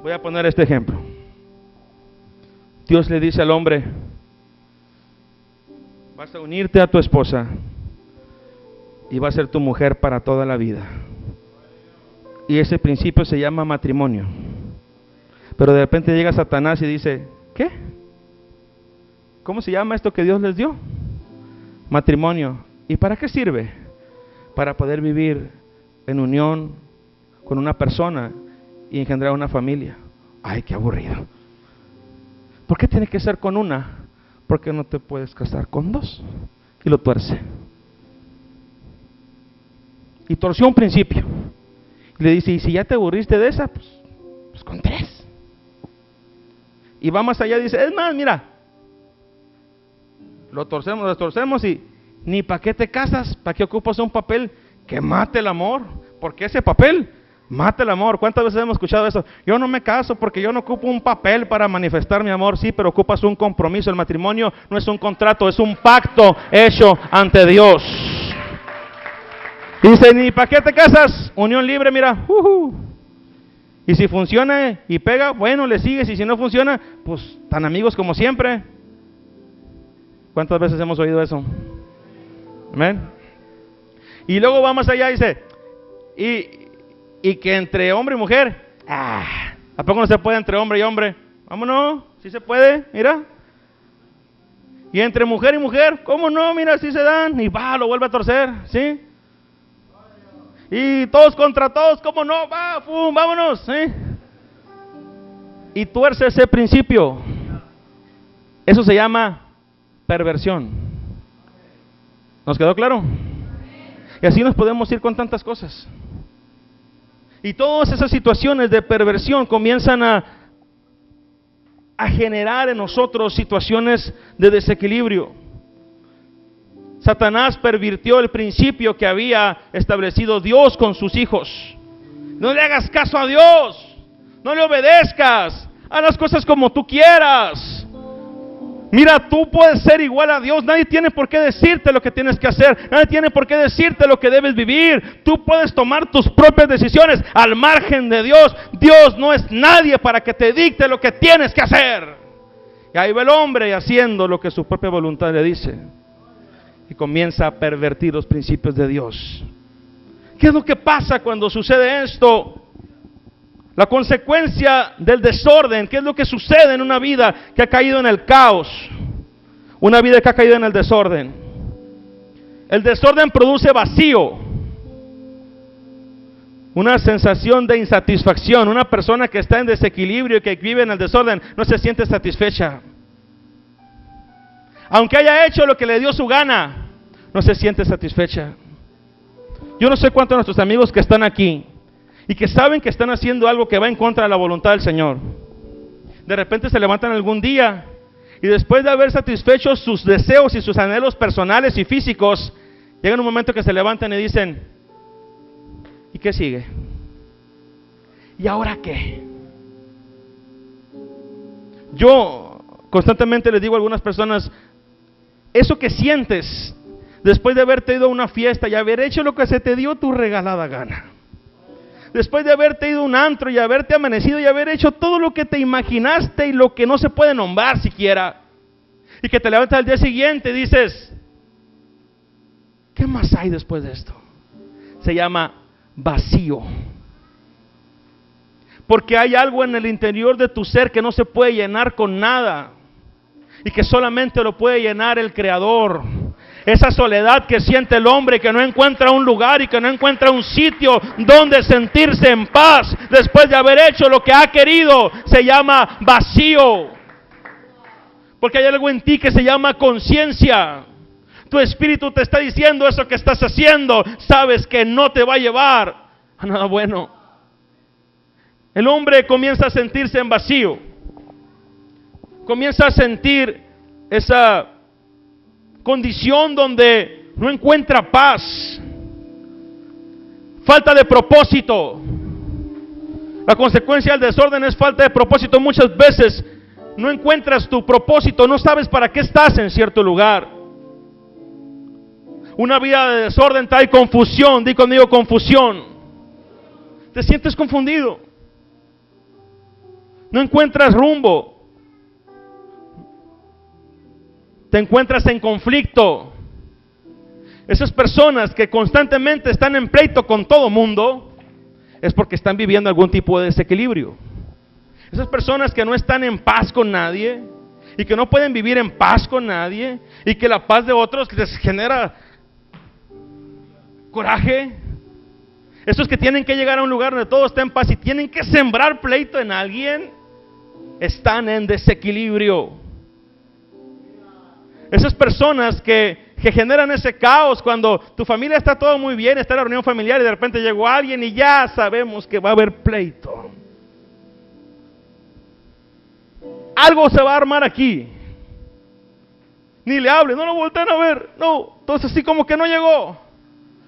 Voy a poner este ejemplo. Dios le dice al hombre: vas a unirte a tu esposa y va a ser tu mujer para toda la vida. Y ese principio se llama matrimonio. Pero de repente llega Satanás y dice: ¿qué? ¿Cómo se llama esto que Dios les dio? Matrimonio. ¿Y para qué sirve? Para poder vivir en unión con una persona y engendrar una familia. Ay, qué aburrido. ¿Por qué tiene que ser con una? Porque no te puedes casar con dos. Y lo tuerce. Y torció un principio. Y le dice: y si ya te aburriste de esa, pues con tres. Y va más allá, dice: es más, mira, lo torcemos y ni para qué te casas, para qué ocupas un papel que mate el amor, porque ese papel mata el amor. ¿Cuántas veces hemos escuchado eso? Yo no me caso porque yo no ocupo un papel para manifestar mi amor. Sí, pero ocupas un compromiso. El matrimonio no es un contrato, es un pacto hecho ante Dios. Dice: ni para qué te casas, unión libre, mira. Y si funciona y pega, bueno, le sigues. Y si no funciona, pues tan amigos como siempre. ¿Cuántas veces hemos oído eso? Amén. Y luego va más allá y dice: y que entre hombre y mujer, ¿a poco no se puede entre hombre y hombre? Vámonos, sí se puede, mira. Y entre mujer y mujer, ¿cómo no? Mira, sí se dan. Y va, lo vuelve a torcer, ¿sí? Y todos contra todos, ¿cómo no? Va, vámonos, ¿sí? Y tuerce ese principio. Eso se llama perversión. ¿Nos quedó claro? Y así nos podemos ir con tantas cosas. Y todas esas situaciones de perversión comienzan a generar en nosotros situaciones de desequilibrio. Satanás pervirtió el principio que había establecido Dios con sus hijos. No le hagas caso a Dios, no le obedezcas, haz las cosas como tú quieras. Mira, tú puedes ser igual a Dios. Nadie tiene por qué decirte lo que tienes que hacer. Nadie tiene por qué decirte lo que debes vivir. Tú puedes tomar tus propias decisiones al margen de Dios. Dios no es nadie para que te dicte lo que tienes que hacer. Y ahí va el hombre haciendo lo que su propia voluntad le dice. Y comienza a pervertir los principios de Dios. ¿Qué es lo que pasa cuando sucede esto? La consecuencia del desorden. ¿Qué es lo que sucede en una vida que ha caído en el caos? Una vida que ha caído en el desorden. El desorden produce vacío, una sensación de insatisfacción. Una persona que está en desequilibrio y que vive en el desorden no se siente satisfecha. Aunque haya hecho lo que le dio su gana, no se siente satisfecha. Yo no sé cuántos de nuestros amigos que están aquí y que saben que están haciendo algo que va en contra de la voluntad del Señor, de repente se levantan algún día y después de haber satisfecho sus deseos y sus anhelos personales y físicos, llega un momento que se levantan y dicen: ¿y qué sigue? ¿Y ahora qué? Yo constantemente les digo a algunas personas: eso que sientes después de haberte ido a una fiesta y haber hecho lo que se te dio tu regalada gana, después de haberte ido a un antro y haberte amanecido y haber hecho todo lo que te imaginaste y lo que no se puede nombrar siquiera, y que te levantas al día siguiente y dices: ¿qué más hay después de esto? Se llama vacío. Porque hay algo en el interior de tu ser que no se puede llenar con nada y que solamente lo puede llenar el Creador. Esa soledad que siente el hombre, que no encuentra un lugar y que no encuentra un sitio donde sentirse en paz después de haber hecho lo que ha querido, se llama vacío. Porque hay algo en ti que se llama conciencia. Tu espíritu te está diciendo: eso que estás haciendo, sabes que no te va a llevar a nada bueno. El hombre comienza a sentirse en vacío. Comienza a sentir esa condición donde no encuentra paz, falta de propósito. La consecuencia del desorden es falta de propósito. Muchas veces no encuentras tu propósito, no sabes para qué estás en cierto lugar. Una vida de desorden trae confusión. Di conmigo, confusión. Te sientes confundido. No encuentras rumbo. Te encuentras en conflicto. Esas personas que constantemente están en pleito con todo mundo es porque están viviendo algún tipo de desequilibrio. Esas personas que no están en paz con nadie y que no pueden vivir en paz con nadie y que la paz de otros les genera coraje. Esos que tienen que llegar a un lugar donde todo está en paz y tienen que sembrar pleito en alguien, están en desequilibrio. Esas personas que generan ese caos cuando tu familia está todo muy bien, está en la reunión familiar y de repente llegó alguien y ya sabemos que va a haber pleito. Algo se va a armar aquí. Ni le hable, no lo volteen a ver. No, entonces así como que no llegó.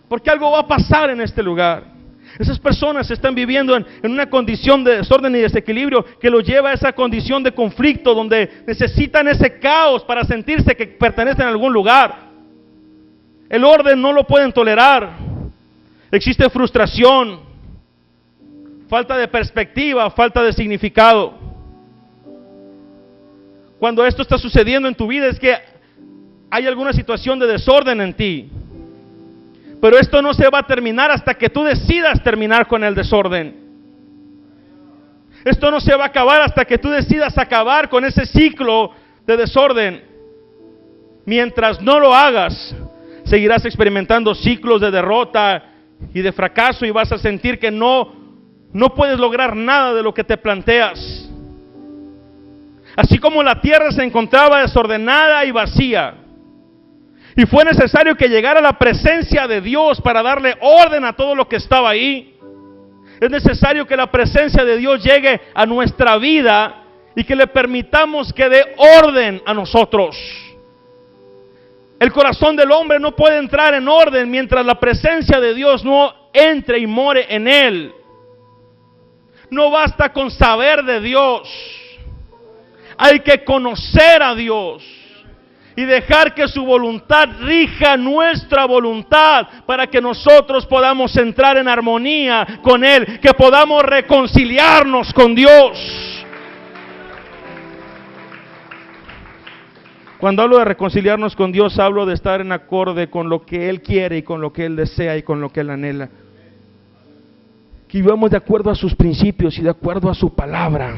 Porque algo va a pasar en este lugar. Esas personas están viviendo en una condición de desorden y desequilibrio que los lleva a esa condición de conflicto donde necesitan ese caos para sentirse que pertenecen a algún lugar. El orden no lo pueden tolerar. Existe frustración, falta de perspectiva, falta de significado. Cuando esto está sucediendo en tu vida es que hay alguna situación de desorden en ti. Pero esto no se va a terminar hasta que tú decidas terminar con el desorden. Esto no se va a acabar hasta que tú decidas acabar con ese ciclo de desorden. Mientras no lo hagas, seguirás experimentando ciclos de derrota y de fracaso y vas a sentir que no puedes lograr nada de lo que te planteas. Así como la tierra se encontraba desordenada y vacía, y fue necesario que llegara la presencia de Dios para darle orden a todo lo que estaba ahí. Es necesario que la presencia de Dios llegue a nuestra vida y que le permitamos que dé orden a nosotros. El corazón del hombre no puede entrar en orden mientras la presencia de Dios no entre y more en él. No basta con saber de Dios. Hay que conocer a Dios y dejar que su voluntad rija nuestra voluntad para que nosotros podamos entrar en armonía con Él, que podamos reconciliarnos con Dios. Cuando hablo de reconciliarnos con Dios, hablo de estar en acorde con lo que Él quiere y con lo que Él desea y con lo que Él anhela. Que vivamos de acuerdo a sus principios y de acuerdo a su palabra.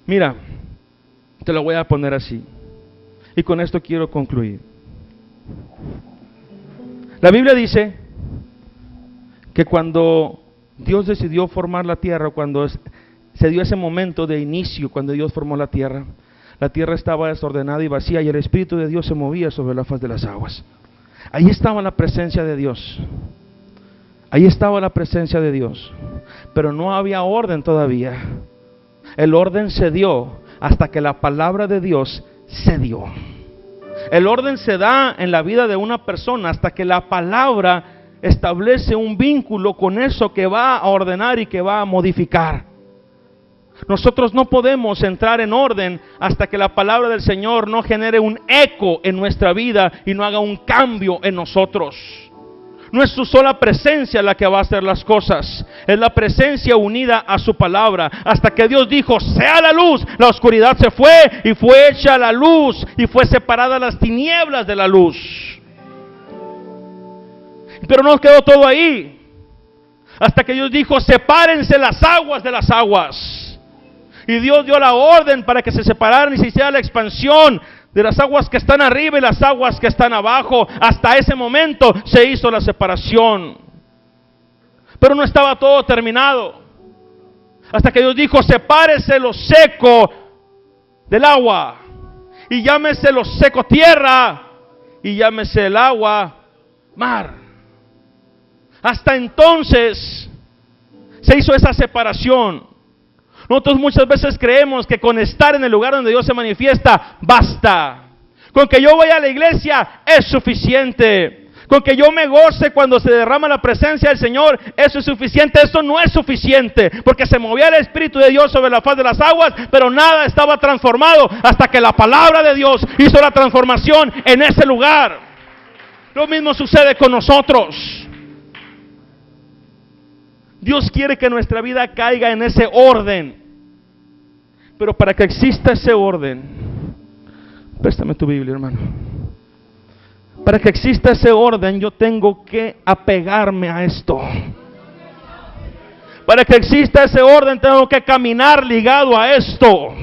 Mira, te lo voy a poner así. Y con esto quiero concluir. La Biblia dice que cuando Dios decidió formar la tierra, cuando se dio ese momento de inicio, cuando Dios formó la tierra estaba desordenada y vacía y el Espíritu de Dios se movía sobre la faz de las aguas. Ahí estaba la presencia de Dios. Ahí estaba la presencia de Dios. Pero no había orden todavía. El orden se dio hasta que la palabra de Dios se dio. El orden se da en la vida de una persona hasta que la palabra establece un vínculo con eso que va a ordenar y que va a modificar. Nosotros no podemos entrar en orden hasta que la palabra del Señor no genere un eco en nuestra vida y no haga un cambio en nosotros. No es su sola presencia la que va a hacer las cosas, es la presencia unida a su palabra. Hasta que Dios dijo, sea la luz, la oscuridad se fue y fue hecha la luz y fue separada las tinieblas de la luz. Pero no quedó todo ahí. Hasta que Dios dijo, sepárense las aguas de las aguas. Y Dios dio la orden para que se separaran y se hiciera la expansión de las aguas que están arriba y las aguas que están abajo. Hasta ese momento se hizo la separación. Pero no estaba todo terminado. Hasta que Dios dijo, sepárese lo seco del agua. Y llámese lo seco tierra. Y llámese el agua mar. Hasta entonces se hizo esa separación. Nosotros muchas veces creemos que con estar en el lugar donde Dios se manifiesta, basta. Con que yo vaya a la iglesia es suficiente. Con que yo me goce cuando se derrama la presencia del Señor, eso es suficiente. Eso no es suficiente, porque se movía el Espíritu de Dios sobre la faz de las aguas, pero nada estaba transformado hasta que la palabra de Dios hizo la transformación en ese lugar. Lo mismo sucede con nosotros. Dios quiere que nuestra vida caiga en ese orden, pero para que exista ese orden, préstame tu Biblia, hermano. Para que exista ese orden, yo tengo que apegarme a esto. Para que exista ese orden, tengo que caminar ligado a esto.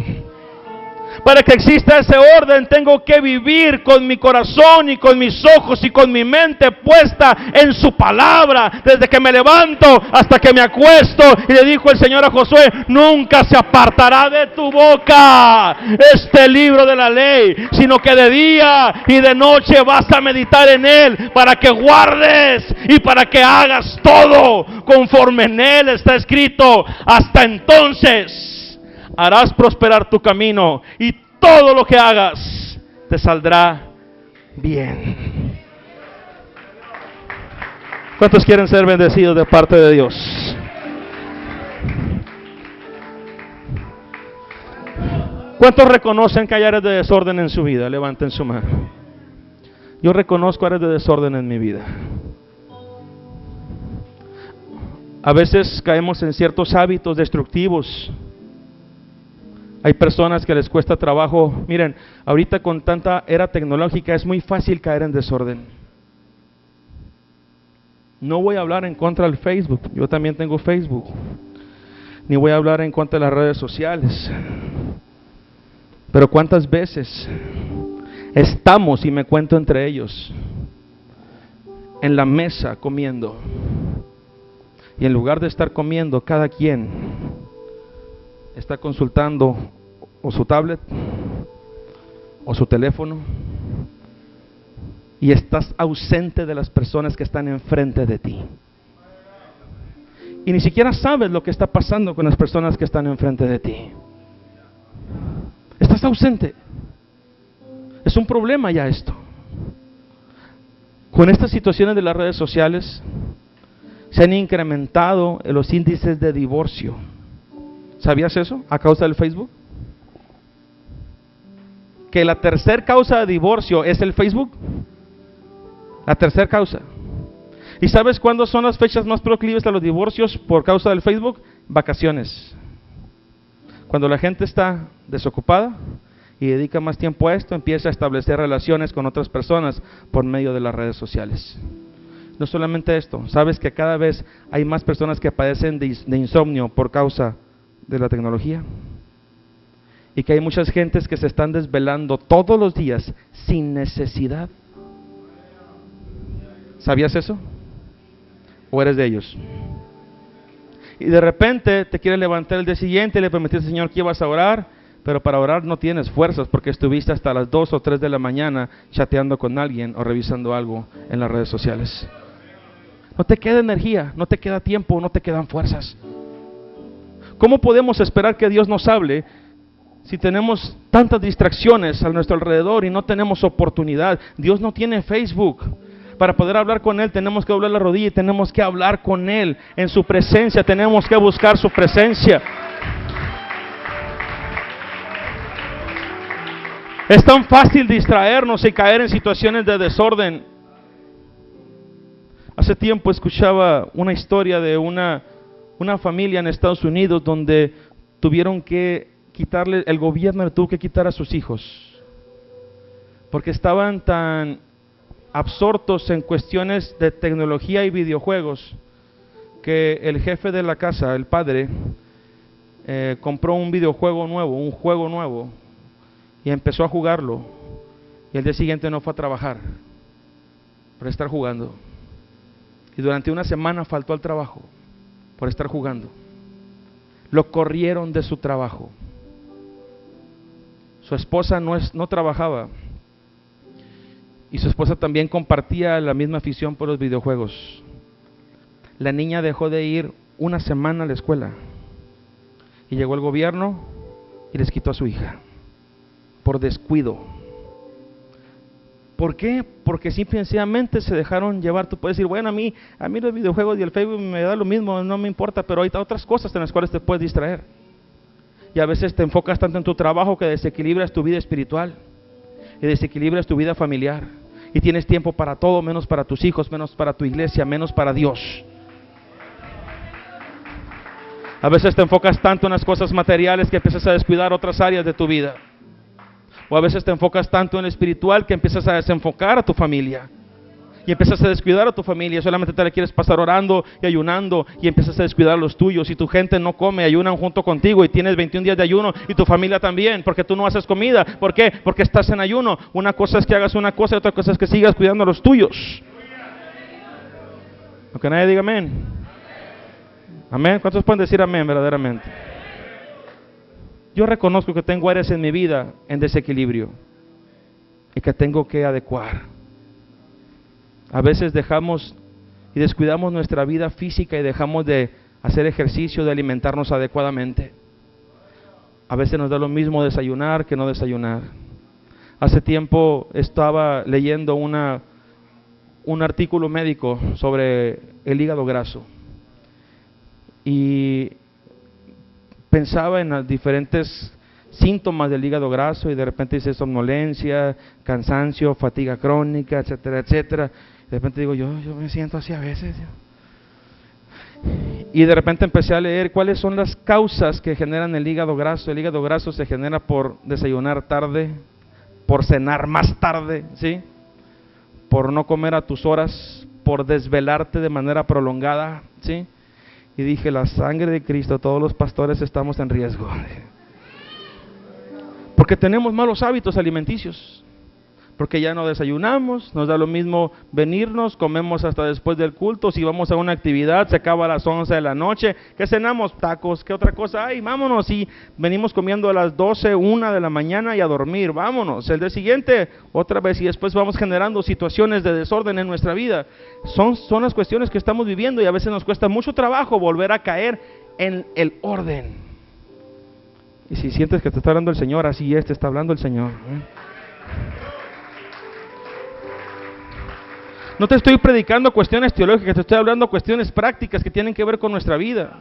Para que exista ese orden, tengo que vivir con mi corazón y con mis ojos y con mi mente puesta en su palabra, desde que me levanto hasta que me acuesto. Y le dijo el Señor a Josué: nunca se apartará de tu boca este libro de la ley, sino que de día y de noche vas a meditar en él, para que guardes y para que hagas todo conforme en él está escrito. Hasta entonces harás prosperar tu camino y todo lo que hagas te saldrá bien. ¿Cuántos quieren ser bendecidos de parte de Dios? ¿Cuántos reconocen que hay áreas de desorden en su vida? Levanten su mano. Yo reconozco áreas de desorden en mi vida. A veces caemos en ciertos hábitos destructivos. Hay personas que les cuesta trabajo. Miren, ahorita con tanta era tecnológica es muy fácil caer en desorden. No voy a hablar en contra del Facebook, yo también tengo Facebook. Ni voy a hablar en contra de las redes sociales. Pero ¿cuántas veces estamos, y me cuento entre ellos, en la mesa comiendo? Y en lugar de estar comiendo, cada quien está consultando o su tablet o su teléfono, y estás ausente de las personas que están enfrente de ti, y ni siquiera sabes lo que está pasando con las personas que están enfrente de ti. Estás ausente. Es un problema ya esto. Con estas situaciones de las redes sociales se han incrementado los índices de divorcio. ¿Sabías eso? A causa del Facebook. Que la tercera causa de divorcio es el Facebook. La tercera causa. ¿Y sabes cuándo son las fechas más proclives a los divorcios por causa del Facebook? Vacaciones. Cuando la gente está desocupada y dedica más tiempo a esto, empieza a establecer relaciones con otras personas por medio de las redes sociales. No solamente esto, sabes que cada vez hay más personas que padecen de insomnio por causa de la tecnología, y que hay muchas gentes que se están desvelando todos los días sin necesidad. ¿Sabías eso? ¿O eres de ellos? Y de repente te quieres levantar el día siguiente y le prometiste al Señor que ibas a orar, pero para orar no tienes fuerzas porque estuviste hasta las 2 o 3 de la mañana chateando con alguien o revisando algo en las redes sociales. No te queda energía, no te queda tiempo, no te quedan fuerzas. ¿Cómo podemos esperar que Dios nos hable si tenemos tantas distracciones a nuestro alrededor y no tenemos oportunidad? Dios no tiene Facebook. Para poder hablar con Él tenemos que doblar la rodilla y tenemos que hablar con Él en su presencia, tenemos que buscar su presencia. Es tan fácil distraernos y caer en situaciones de desorden. Hace tiempo escuchaba una historia de una familia en Estados Unidos donde tuvieron que quitarle, el gobierno le tuvo que quitar a sus hijos porque estaban tan absortos en cuestiones de tecnología y videojuegos que el jefe de la casa, el padre, compró un videojuego nuevo, un juego nuevo, y empezó a jugarlo, y el día siguiente no fue a trabajar por estar jugando, y durante una semana faltó al trabajo por estar jugando. Lo corrieron de su trabajo. Su esposa no trabajaba, y su esposa también compartía la misma afición por los videojuegos. La niña dejó de ir una semana a la escuela, y llegó el gobierno y les quitó a su hija por descuido. ¿Por qué? Porque simplemente se dejaron llevar. Tú puedes decir, bueno, a mí los videojuegos y el Facebook me da lo mismo, no me importa, pero hay otras cosas en las cuales te puedes distraer. Y a veces te enfocas tanto en tu trabajo que desequilibras tu vida espiritual y desequilibras tu vida familiar. Y tienes tiempo para todo, menos para tus hijos, menos para tu iglesia, menos para Dios. A veces te enfocas tanto en las cosas materiales que empiezas a descuidar otras áreas de tu vida. O a veces te enfocas tanto en lo espiritual que empiezas a desenfocar a tu familia. Y empiezas a descuidar a tu familia. Solamente te la quieres pasar orando y ayunando. Y empiezas a descuidar a los tuyos. Y tu gente no come, ayunan junto contigo. Y tienes 21 días de ayuno. Y tu familia también. Porque tú no haces comida. ¿Por qué? Porque estás en ayuno. Una cosa es que hagas una cosa y otra cosa es que sigas cuidando a los tuyos. Aunque nadie diga amén. Amén. ¿Cuántos pueden decir amén verdaderamente? Yo reconozco que tengo áreas en mi vida en desequilibrio y que tengo que adecuar. A veces dejamos y descuidamos nuestra vida física y dejamos de hacer ejercicio, de alimentarnos adecuadamente. A veces nos da lo mismo desayunar que no desayunar. Hace tiempo estaba leyendo un artículo médico sobre el hígado graso y pensaba en los diferentes síntomas del hígado graso y de repente dice somnolencia, cansancio, fatiga crónica, etcétera, etcétera. De repente digo, yo me siento así a veces. Y de repente empecé a leer cuáles son las causas que generan el hígado graso. El hígado graso se genera por desayunar tarde, por cenar más tarde, ¿sí? Por no comer a tus horas, por desvelarte de manera prolongada, ¿sí? Y dije, la sangre de Cristo, todos los pastores estamos en riesgo. Porque tenemos malos hábitos alimenticios. Porque ya no desayunamos, nos da lo mismo venirnos, comemos hasta después del culto. Si vamos a una actividad, se acaba a las 11 de la noche. ¿Qué cenamos? Tacos. ¿Qué otra cosa hay? Vámonos. Y venimos comiendo a las 12, 1 de la mañana y a dormir. Vámonos. El día siguiente, otra vez. Y después vamos generando situaciones de desorden en nuestra vida. Son las cuestiones que estamos viviendo y a veces nos cuesta mucho trabajo volver a caer en el orden. Y si sientes que te está hablando el Señor, así es, te está hablando el Señor. No te estoy predicando cuestiones teológicas, te estoy hablando cuestiones prácticas que tienen que ver con nuestra vida.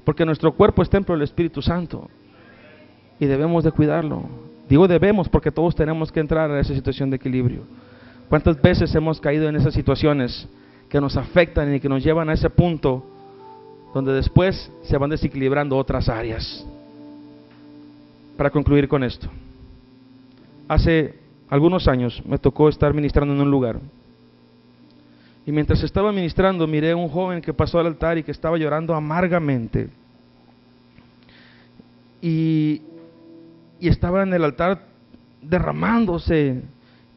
Porque nuestro cuerpo es templo del Espíritu Santo. Y debemos de cuidarlo. Digo debemos porque todos tenemos que entrar a esa situación de equilibrio. ¿Cuántas veces hemos caído en esas situaciones que nos afectan y que nos llevan a ese punto donde después se van desequilibrando otras áreas? Para concluir con esto. Hace algunos años me tocó estar ministrando en un lugar. Y mientras estaba ministrando, miré a un joven que pasó al altar y que estaba llorando amargamente. Y estaba en el altar derramándose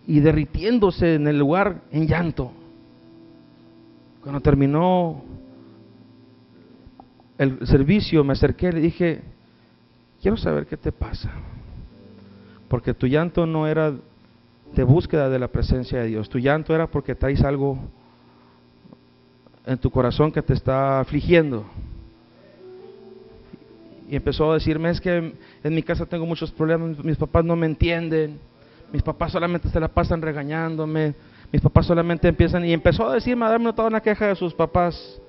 y derritiéndose en el lugar en llanto. Cuando terminó el servicio, me acerqué y le dije, quiero saber qué te pasa. Porque tu llanto no era de búsqueda de la presencia de Dios. Tu llanto era porque traes algo en tu corazón que te está afligiendo. Y empezó a decirme, es que en mi casa tengo muchos problemas, mis papás no me entienden, mis papás solamente se la pasan regañándome, mis papás solamente empiezan, y empezó a decirme, a darme toda una queja de sus papás.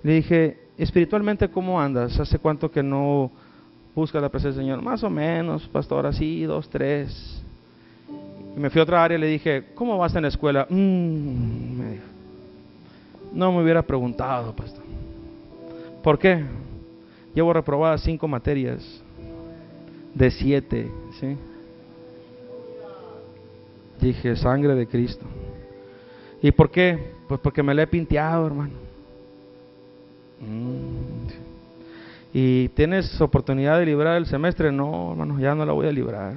Le dije, espiritualmente, ¿cómo andas? ¿Hace cuánto que no buscas la presencia del Señor? Más o menos, pastor, así, 2, 3. Y me fui a otra área y le dije, ¿cómo vas en la escuela? Me dijo, no me hubiera preguntado, pastor. ¿Por qué? Llevo reprobadas 5 materias de 7, ¿sí? Dije, sangre de Cristo. ¿Y por qué? Pues porque me la he pinteado, hermano. ¿Y tienes oportunidad de librar el semestre? No, hermano, ya no la voy a librar.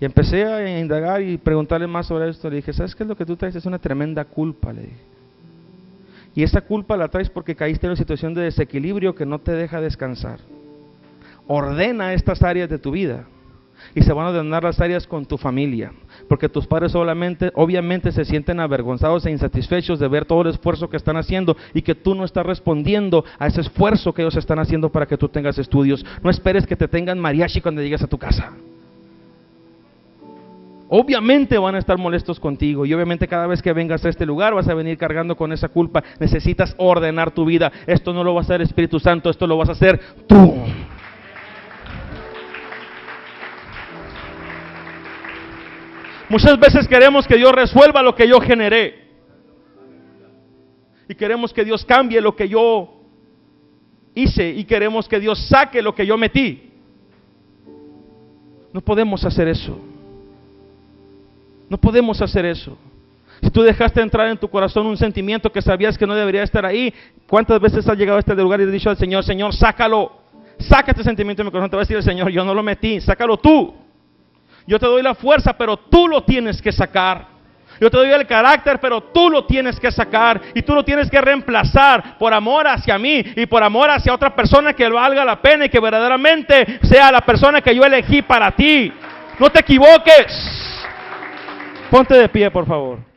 Y empecé a indagar y preguntarle más sobre esto. Le dije, ¿sabes qué es lo que tú traes? Es una tremenda culpa, le dije. Y esa culpa la traes porque caíste en una situación de desequilibrio que no te deja descansar. Ordena estas áreas de tu vida. Y se van a ordenar las áreas con tu familia. Porque tus padres obviamente se sienten avergonzados e insatisfechos de ver todo el esfuerzo que están haciendo y que tú no estás respondiendo a ese esfuerzo que ellos están haciendo para que tú tengas estudios. No esperes que te tengan mariachi cuando llegues a tu casa. Obviamente van a estar molestos contigo y obviamente cada vez que vengas a este lugar vas a venir cargando con esa culpa. Necesitas ordenar tu vida. Esto no lo va a hacer el Espíritu Santo, esto lo vas a hacer tú. Muchas veces queremos que Dios resuelva lo que yo generé. Y queremos que Dios cambie lo que yo hice. Y queremos que Dios saque lo que yo metí. No podemos hacer eso. No podemos hacer eso. Si tú dejaste entrar en tu corazón un sentimiento que sabías que no debería estar ahí, ¿cuántas veces has llegado a este lugar y has dicho al Señor, Señor, sácalo? Saca este sentimiento de mi corazón. Te va a decir el Señor, yo no lo metí, sácalo tú. Yo te doy la fuerza, pero tú lo tienes que sacar. Yo te doy el carácter, pero tú lo tienes que sacar. Y tú lo tienes que reemplazar por amor hacia mí y por amor hacia otra persona que valga la pena y que verdaderamente sea la persona que yo elegí para ti. No te equivoques. Ponte de pie, por favor.